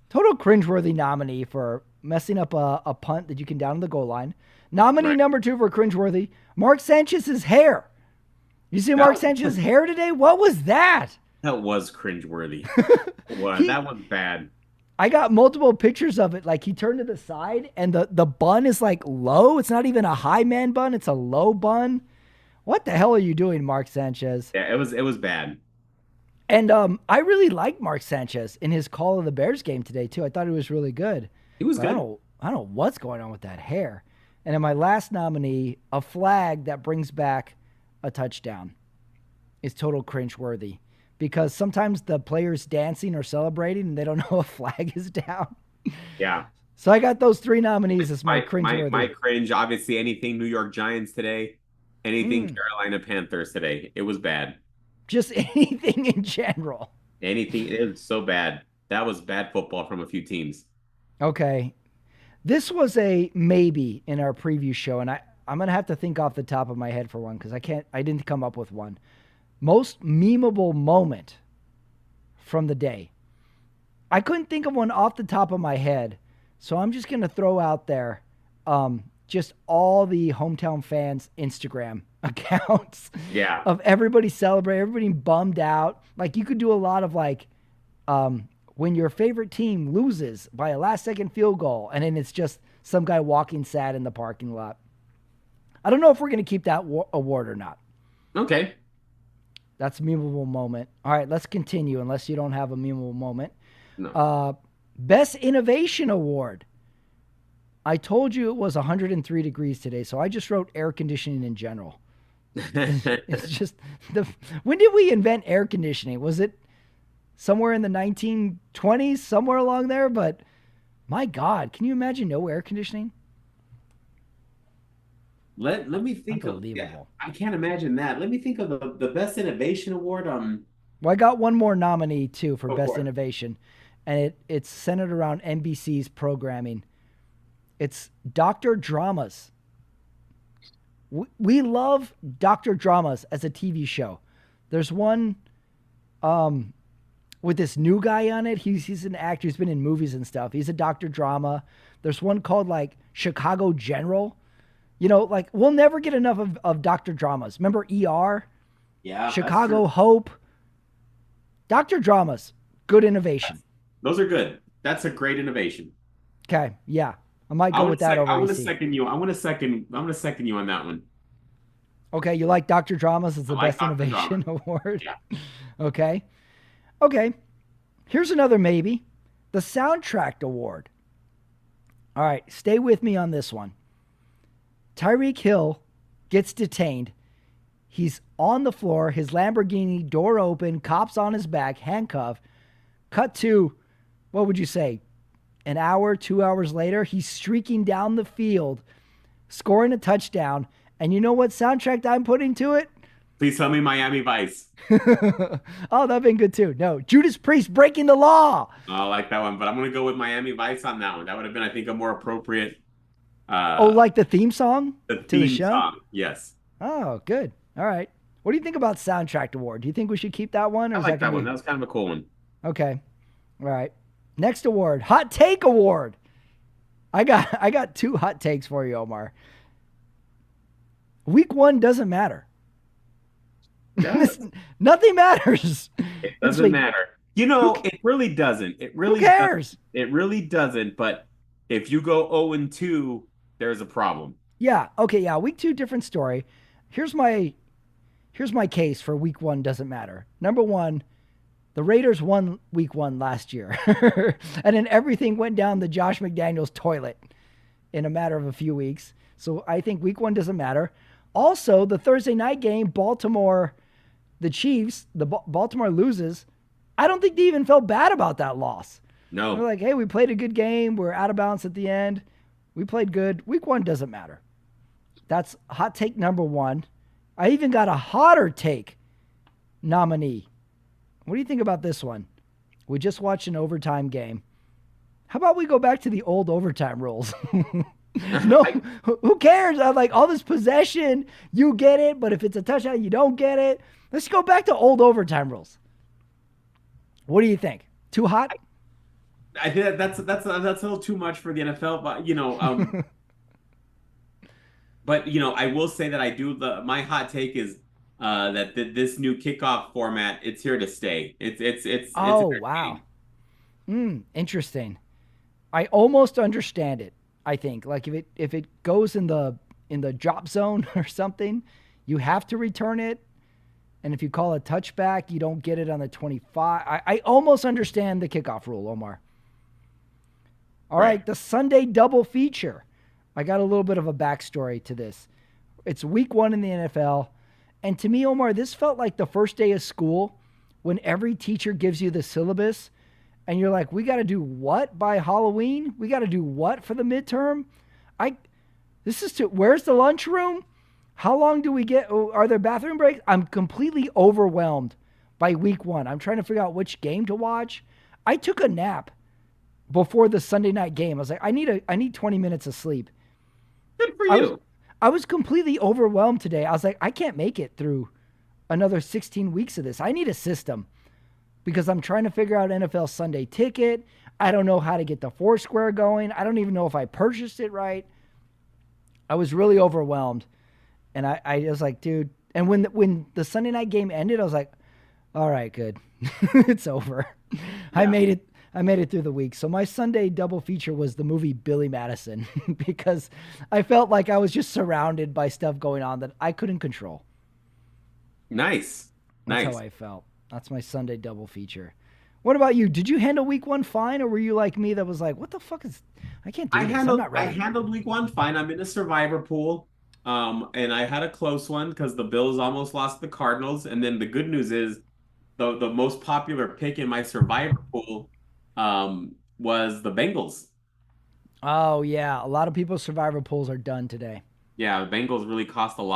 total cringeworthy nominee for messing up a punt that you can down the goal line. Nominee Right. number 2 for cringeworthy, Mark Sanchez's hair. You see Mark Sanchez's hair today? What was that? That was cringeworthy. That was bad. I got multiple pictures of it. Like, he turned to the side and the bun is like low. It's not even a high man bun. It's a low bun. What the hell are you doing, Mark Sanchez? Yeah, it was bad. And I really liked Mark Sanchez in his call of the Bears game today too. I thought it was really good. He was But good. I don't know what's going on with that hair. And in my last nominee, a flag that brings back a touchdown is total cringeworthy, because sometimes the players dancing or celebrating and they don't know a flag is down. Yeah. So I got those 3 nominees as my cringeworthy. My cringe, obviously anything New York Giants today, anything Mm. Carolina Panthers today. It was bad. Just anything in general. Anything, it was so bad. That was bad football from a few teams. Okay. This was a maybe in our preview show, and I'm gonna have to think off the top of my head for one, because I didn't come up with one. Most memeable moment from the day. I couldn't think of one off the top of my head, so I'm just gonna throw out there just all the hometown fans' Instagram accounts Yeah. of everybody celebrating, everybody bummed out. Like, you could do a lot of like when your favorite team loses by a last-second field goal, and then it's just some guy walking sad in the parking lot. I don't know if we're going to keep that award or not. Okay. That's a memeable moment. All right, let's continue, unless you don't have a memeable moment. No. Best Innovation Award. I told you it was 103 degrees today, so I just wrote air conditioning in general. It's just when did we invent air conditioning? Was it somewhere in the 1920s, somewhere along there? But my God, can you imagine no air conditioning? Let me think of, Unbelievable. I can't imagine that. Let me think of the best innovation award. Well, I got one more nominee too for Go best for it. innovation, and it's centered around NBC's programming. It's Dr. Dramas. We love Dr. Dramas as a TV show. There's one with this new guy on it. He's an actor. He's been in movies and stuff. He's a Dr. Drama. There's one called like Chicago General. You know, like, we'll never get enough of Dr. Dramas. Remember ER? Yeah. Chicago Hope. Dr. Dramas. Good innovation. Those are good. That's a great innovation. Okay, yeah. I might go with that over I want to AC. second you. I'm going to second you on that one. Okay, you like Dr. Dramas as the I like best Dr. innovation Drama. award? Yeah. Okay. Okay. Here's another maybe. The Soundtrack Award. All right, stay with me on this one. Tyreek Hill gets detained. He's on the floor, his Lamborghini, door open, cops on his back, handcuffed. Cut to, what would you say, an hour, 2 hours later, he's streaking down the field, scoring a touchdown. And you know what soundtrack I'm putting to it? Please tell me Miami Vice. Oh, that'd been good too. No, Judas Priest breaking the law. I like that one, but I'm going to go with Miami Vice on that one. That would have been, I think, a more appropriate. Oh, like the theme song The to theme the show? song. Yes. Oh, good. All right. What do you think about Soundtrack Award? Do you think we should keep that one? Or I is like that gonna one. be- That was kind of a cool one. Okay. All right. Next award, Hot Take Award. I got 2 hot takes for you, Omar. Week 1 doesn't matter. Yeah. Nothing matters. It It's doesn't like, matter. You know, it really doesn't. It really who cares? It really doesn't. But if you go 0-2, there's a problem. Yeah. Okay. Yeah. Week 2, different story. Here's my case for week 1 doesn't matter. Number 1, the Raiders won week 1 last year, and then everything went down the Josh McDaniels toilet in a matter of a few weeks. So I think week 1 doesn't matter. Also, the Thursday night game, Baltimore, the Chiefs, Baltimore loses. I don't think they even felt bad about that loss. They're No. like, hey, we played a good game. We're out of bounds at the end. We played good. Week one doesn't matter. That's hot take number one. I even got a hotter take nominee. What do you think about this one? We just watched an overtime game. How about we go back to the old overtime rules? No, I who cares? I'm like, all this possession, you get it, but if it's a touchdown, you don't get it. Let's go back to old overtime rules. What do you think? Too hot? I think that's a little too much for the NFL, but I will say that I do the my hot take is that this new kickoff format, it's here to stay. It's Oh, wow. entertaining. Interesting. I almost understand it. I think like if it goes in the drop zone or something, you have to return it. And if you call a touchback, you don't get it on the 25. I almost understand the kickoff rule, Omar. All Right. right, the Sunday double feature. I got a little bit of a backstory to this. It's week one in the NFL. And to me, Omar, this felt like the first day of school when every teacher gives you the syllabus and you're like, we got to do what by Halloween? We got to do what for the midterm? I This is to where's the lunchroom? How long do we get? Oh, are there bathroom breaks? I'm completely overwhelmed by week one. I'm trying to figure out which game to watch. I took a nap before the Sunday night game. I was like, I need 20 minutes of sleep. Good for I was you. I was completely overwhelmed today. I was like, I can't make it through another 16 weeks of this. I need a system because I'm trying to figure out NFL Sunday ticket. I don't know how to get the Foursquare going. I don't even know if I purchased it right. I was really overwhelmed. And I was like, dude. And when the Sunday night game ended, I was like, all right, good. It's over. I Yeah. made it. I made it through the week. So my Sunday double feature was the movie Billy Madison because I felt like I was just surrounded by stuff going on that I couldn't control. Nice. That's how Nice. I felt. That's my Sunday double feature. What about you? Did you handle week one fine, or were you like me that was like, what the fuck is? I can't I do this. I'm handled not I ready. handled week one fine. I'm in a survivor pool. And I had a close one because the Bills almost lost the Cardinals. And then the good news is the most popular pick in my survivor pool was the Bengals. Oh yeah, a lot of people's survivor pools are done today. Yeah, the Bengals really cost them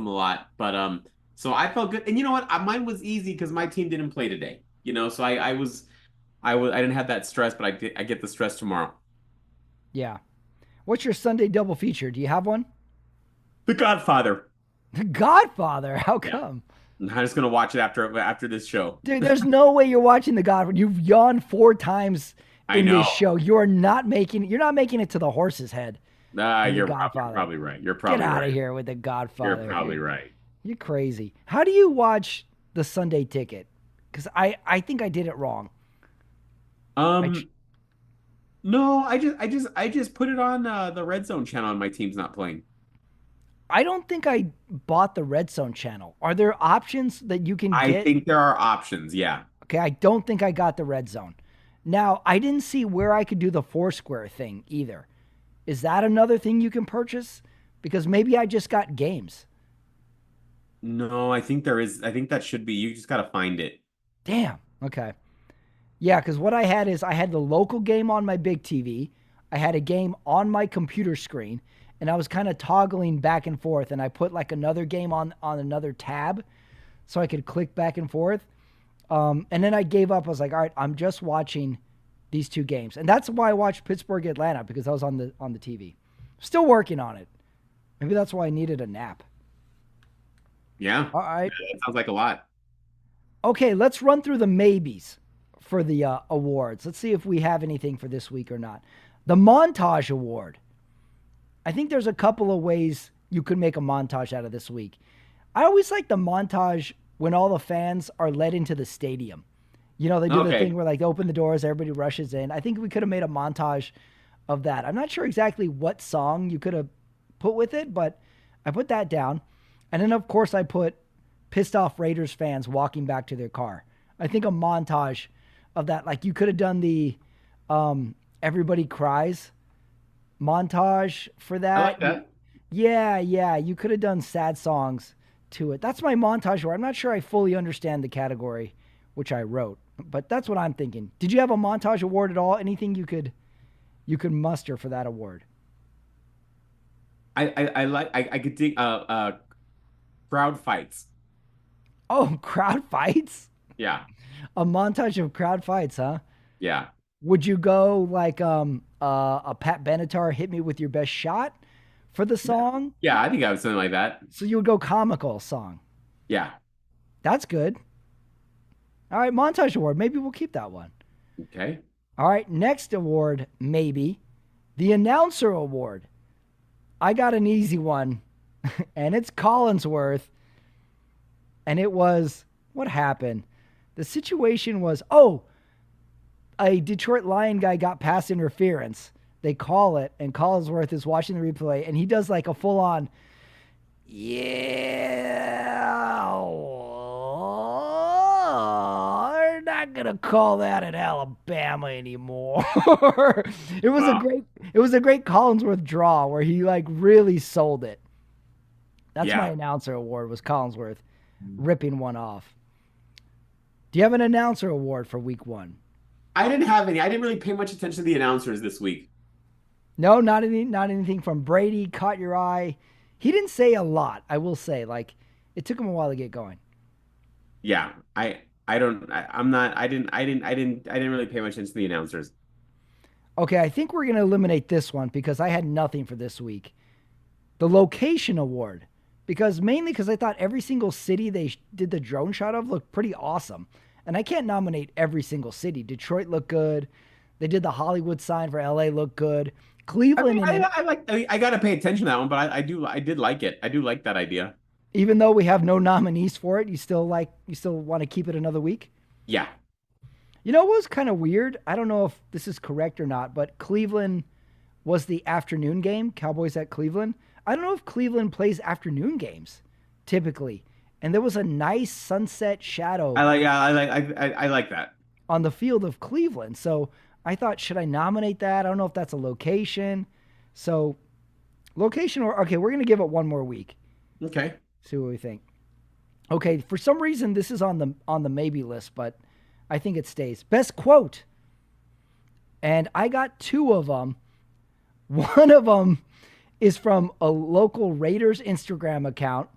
a lot. But so I felt good. And you know what? Mine was easy because my team didn't play today. So I didn't have that stress, but I get the stress tomorrow. Yeah. What's your Sunday double feature? Do you have one? The Godfather. The Godfather. How Yeah. come? I'm just gonna watch it after this show. Dude, there's no way you're watching The Godfather. You've yawned 4 times I in this know. show. You're not making it to the horse's head in The You're Godfather. probably right. You're Get probably out of right. here with The You're Godfather. probably right. You're crazy. How do you watch the Sunday ticket? Because I think I did it wrong. I tr- Um, no, I just put it on the Red Zone channel and my team's not playing. I don't think I bought the Red Zone channel. Are there options that you can I get? think there are options. Yeah. Okay, I don't think I got the Red Zone. Now, I didn't see where I could do the Foursquare thing either. Is that another thing you can purchase? Because maybe I just got games. No, I think there is. I think that should be. You just gotta find it. Damn. Okay. Yeah, because what I had is I had the local game on my big TV. I had a game on my computer screen, and I was kind of toggling back and forth. And I put like another game on another tab, so I could click back and forth. And then I gave up. I was like, all right, I'm just watching these two games, and that's why I watched Pittsburgh Atlanta because I was on the TV. Still working on it. Maybe that's why I needed a nap. Yeah, All right. that sounds like a lot. Okay, let's run through the maybes for the awards. Let's see if we have anything for this week or not. The montage award. I think there's a couple of ways you could make a montage out of this week. I always like the montage when all the fans are led into the stadium. You know, they do the thing Okay. where like they open the doors, everybody rushes in. I think we could have made a montage of that. I'm not sure exactly what song you could have put with it, but I put that down. And then of course I put pissed off Raiders fans walking back to their car. I think a montage of that, like you could have done the everybody cries montage for I like that. that. Yeah, you could have done sad songs to it. That's my montage where I'm not sure I fully understand the category which I wrote. But that's what I'm thinking. Did you have a montage award at all? Anything you could muster for that award? I like I could dig crowd fights. Oh, crowd fights? Yeah. A montage of crowd fights, huh? Yeah. Would you go like a Pat Benatar hit me with your best shot for the Yeah. song? Yeah, I think I was something like that. So you would go comical song. Yeah. That's good. All right, montage award. Maybe we'll keep that one. Okay. All right, next award, maybe the announcer award. I got an easy one, and it's Collinsworth. And it was what happened? The situation was, a Detroit Lion guy got pass interference. They call it, and Collinsworth is watching the replay, and he does like a full on, yeah, we're not gonna call that in Alabama anymore. it was a Wow. great, it was a great Collinsworth draw where he like really sold it. That's my Yeah. announcer award was Collinsworth ripping one off. Do you have an announcer award for week one? I didn't have any. I didn't really pay much attention to the announcers this week. No, not anything from Brady caught your eye. He didn't say a lot, I will say. Like it took him a while to get going. Yeah. I don't I'm not I didn't really pay much attention to the announcers. Okay, I think we're going to eliminate this one because I had nothing for this week. The location award. Because mainly because I thought every single city they did the drone shot of looked pretty awesome. And I can't nominate every single city. Detroit looked good. They did the Hollywood sign for LA look good. I Cleveland mean, and I gotta pay attention to that one, but I did like it. I do like that idea. even though we have no nominees for it, you still want to keep it another week? Yeah. You know what was kind of weird? I don't know if this is correct or not, but Cleveland was the afternoon game, Cowboys at Cleveland. I don't know if Cleveland plays afternoon games typically. And there was a nice sunset shadow I like that. on the field of Cleveland. So I thought, should I nominate that? I don't know if that's a location. So location or okay, we're gonna give it one more week. Okay. See what we think. Okay, for some reason this is on the maybe list, but I think it stays. Best quote. And I got two of them. One of them is from a local Raiders Instagram account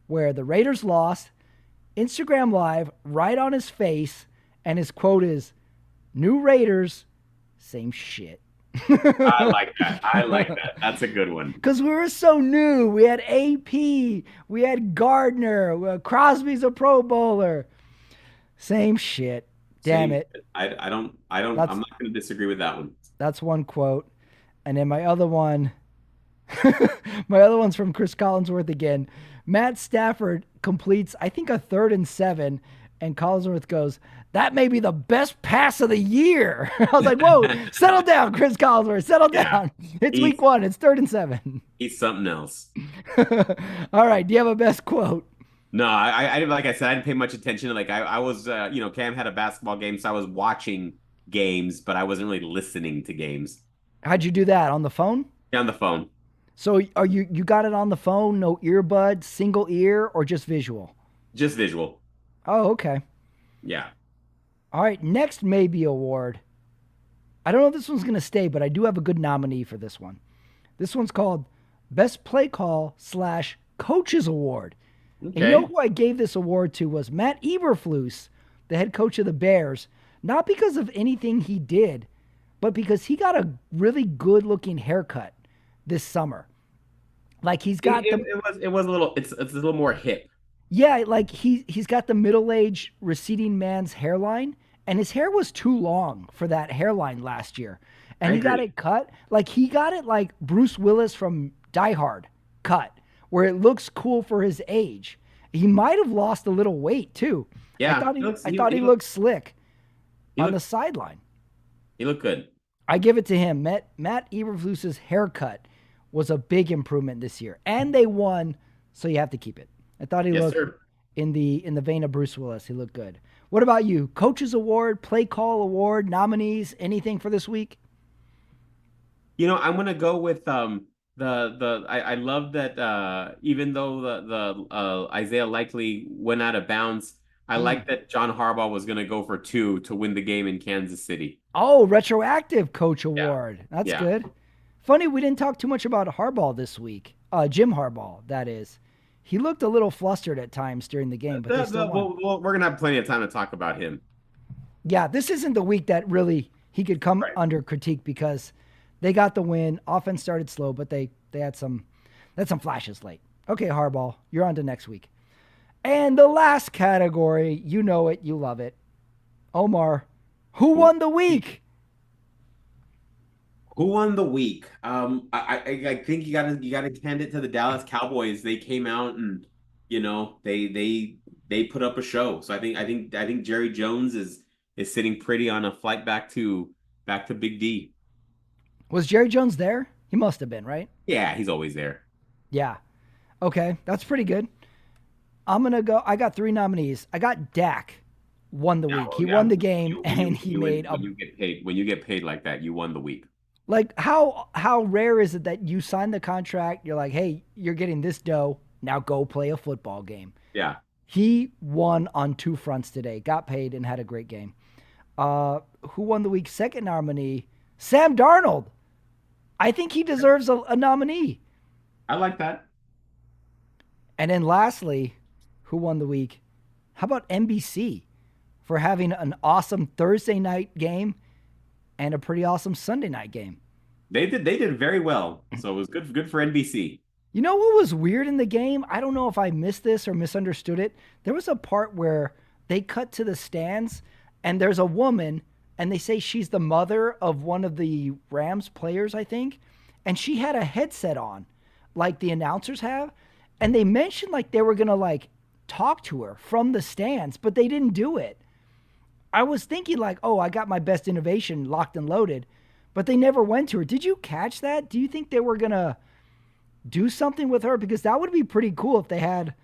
where the Raiders lost, Instagram Live, right on his face, and his quote is, New Raiders, same shit. I like that. I like that. That's a good one. Because we were so new. We had AP, we had Gardner, Crosby's a Pro Bowler. Same shit. Damn Same. it. I'm That's not going to disagree with that one. that's one quote. And then my other one, my other one's from Chris Collinsworth again. Matt Stafford completes, I think, a 3rd and 7, and Collinsworth goes, "That may be the best pass of the year." I was like, "Whoa, settle down, Chris Collinsworth, settle Yeah. down. It's He's week one. It's 3rd and 7." he's something else. All right, do you have a best quote? No, like I said, I didn't pay much attention. Like I was, Cam had a basketball game, so I was watching games, but I wasn't really listening to games. How'd you do that on the phone? Yeah, on the phone, So are you got it on the phone, no earbuds, single ear, or just visual? just visual. Oh, okay. Yeah. All right, next maybe award. I don't know if this one's gonna stay, but I do have a good nominee for this one. This one's called Best Play Call slash Coaches Award. And you know Okay. who I gave this award to was Matt Eberflus, the head coach of the Bears. Not because of anything he did, but because he got a really good looking haircut this summer. Like he's It, got it, the it was a little. It's a little more hip. yeah, like he's got the middle aged receding man's hairline, and his hair was too long for that hairline last year, I and he got agree. it cut like he got it like Bruce Willis from Die Hard cut, where it looks cool for his age. He might have lost a little weight too. I Yeah, thought he I thought he looked slick he on the looked sideline. he looked good. I give it to him. Matt Eberflus's haircut was a big improvement this year, and they won, so you have to keep it. I thought he Yes, looked sir. in the vein of Bruce Willis. He looked good. What about you? Coaches Award, Play Call Award, nominees, anything for this week? I'm gonna go with I love that even though the Isaiah Likely went out of bounds, I like that John Harbaugh was going to go for 2 to win the game in Kansas City. Oh, retroactive coach Yeah. award. That's Yeah. good. Funny, we didn't talk too much about Harbaugh this week. Jim Harbaugh, that is. He looked a little flustered at times during the game, but they still won. We're going to have plenty of time to talk about him. Yeah, this isn't the week that really he could come Right. under critique because they got the win. Offense started slow, but they had some flashes late. Okay, Harbaugh, you're on to next week. And the last category, you know it, you love it. Omar, who won the week? Who won the week? I think you gotta hand it to the Dallas Cowboys. They came out and they put up a show. So I think Jerry Jones is sitting pretty on a flight back to Big D. Was Jerry Jones there? He must have been, right? Yeah, he's always there. Yeah. Okay, that's pretty good. I'm going to go. I got 3 nominees. I got Dak won the week. He Yeah. won the game When you- and he you- made a when you get paid like that, you won the week. like how rare is it that you sign the contract, you're like, "Hey, you're getting this dough. Now go play a football game." Yeah. He won on 2 fronts today. Got paid and had a great game. Who won the week? Second nominee, Sam Darnold. I think he deserves a nominee. I like that. And then lastly, who won the week? How about NBC for having an awesome Thursday night game and a pretty awesome Sunday night game? They did very well. So it was good for NBC. You know what was weird in the game? I don't know if I missed this or misunderstood it. There was a part where they cut to the stands and there's a woman and they say she's the mother of one of the Rams players, I think. And she had a headset on like the announcers have. And they mentioned like they were going to like talk to her from the stands, but they didn't do it. I was thinking like, oh, I got my best innovation locked and loaded, but they never went to her. Did you catch that? Do you think they were going to do something with her? Because that would be pretty cool if they had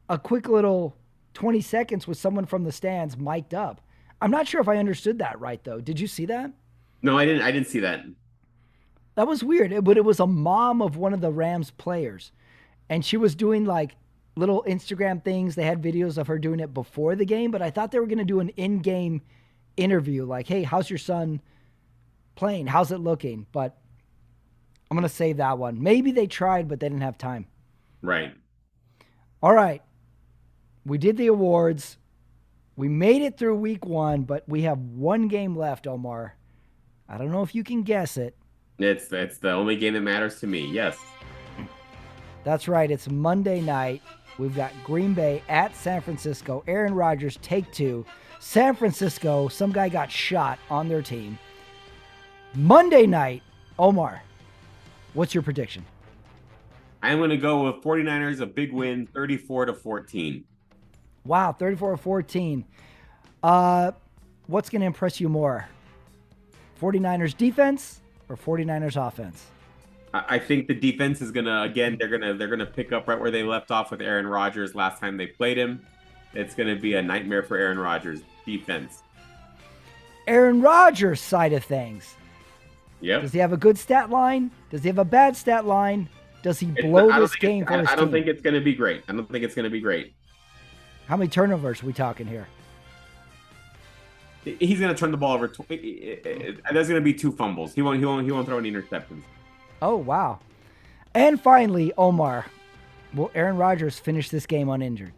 a quick little 20 seconds with someone from the stands mic'd up. I'm not sure if I understood that right, though. Did you see that? No, I didn't see that. That was weird. But it was a mom of one of the Rams players. And she was doing like little Instagram things. They had videos of her doing it before the game, but I thought they were going to do an in-game interview. Like, hey, how's your son playing? How's it looking? But I'm going to save that one. Maybe they tried, but they didn't have time. Right. All right. We did the awards. We made it through week 1, but we have 1 game left, Omar. I don't know if you can guess it. It's the only game that matters to me. Yes. That's right. It's Monday night. We've got Green Bay at San Francisco. Aaron Rodgers, take 2. San Francisco, some guy got shot on their team. Monday night, Omar, what's your prediction? I'm going to go with 49ers, a big win, 34-14. Wow, 34-14. What's going to impress you more? 49ers defense or 49ers offense? I think the defense is they're gonna pick up right where they left off with Aaron Rodgers last time they played him. It's gonna be a nightmare for Aaron Rodgers defense. Aaron Rodgers' side of things. Yep. Does he have a good stat line? Does he have a bad stat line? Does he blow this game for his team? I don't think it's gonna be great. I don't think it's gonna be great. How many turnovers are we talking here? He's gonna turn the ball over. There's gonna be 2 fumbles. He won't throw any interceptions. Oh, wow. And finally, Omar, will Aaron Rodgers finish this game uninjured?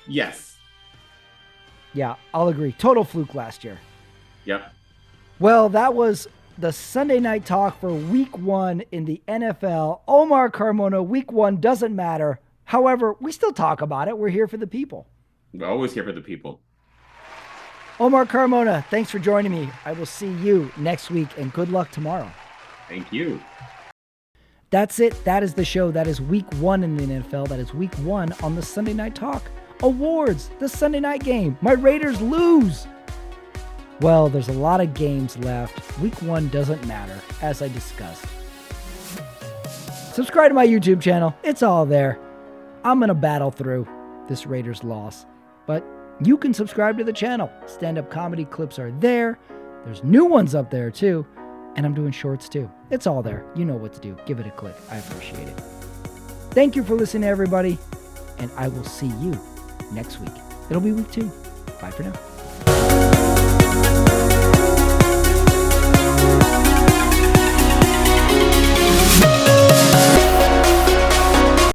Yes. Yeah, I'll agree. Total fluke last year. Yep. Well, that was the Sunday night talk for week 1 in the NFL. Omar Carmona, week 1 doesn't matter. However, we still talk about it. We're here for the people. We're always here for the people. Omar Carmona, thanks for joining me. I will see you next week, and good luck tomorrow. Thank you. That's it. That is the show. That is week 1 in the NFL. That is week 1 on the Sunday Night Talk. Awards, the Sunday night game. My Raiders lose. Well, there's a lot of games left. Week 1 doesn't matter, as I discussed. Subscribe to my YouTube channel. It's all there. I'm going to battle through this Raiders loss. But you can subscribe to the channel. Stand-up comedy clips are there. There's new ones up there, too. And I'm doing shorts too. It's all there. You know what to do. Give it a click. I appreciate it. Thank you for listening, everybody. And I will see you next week. it'll be week 2. Bye for now.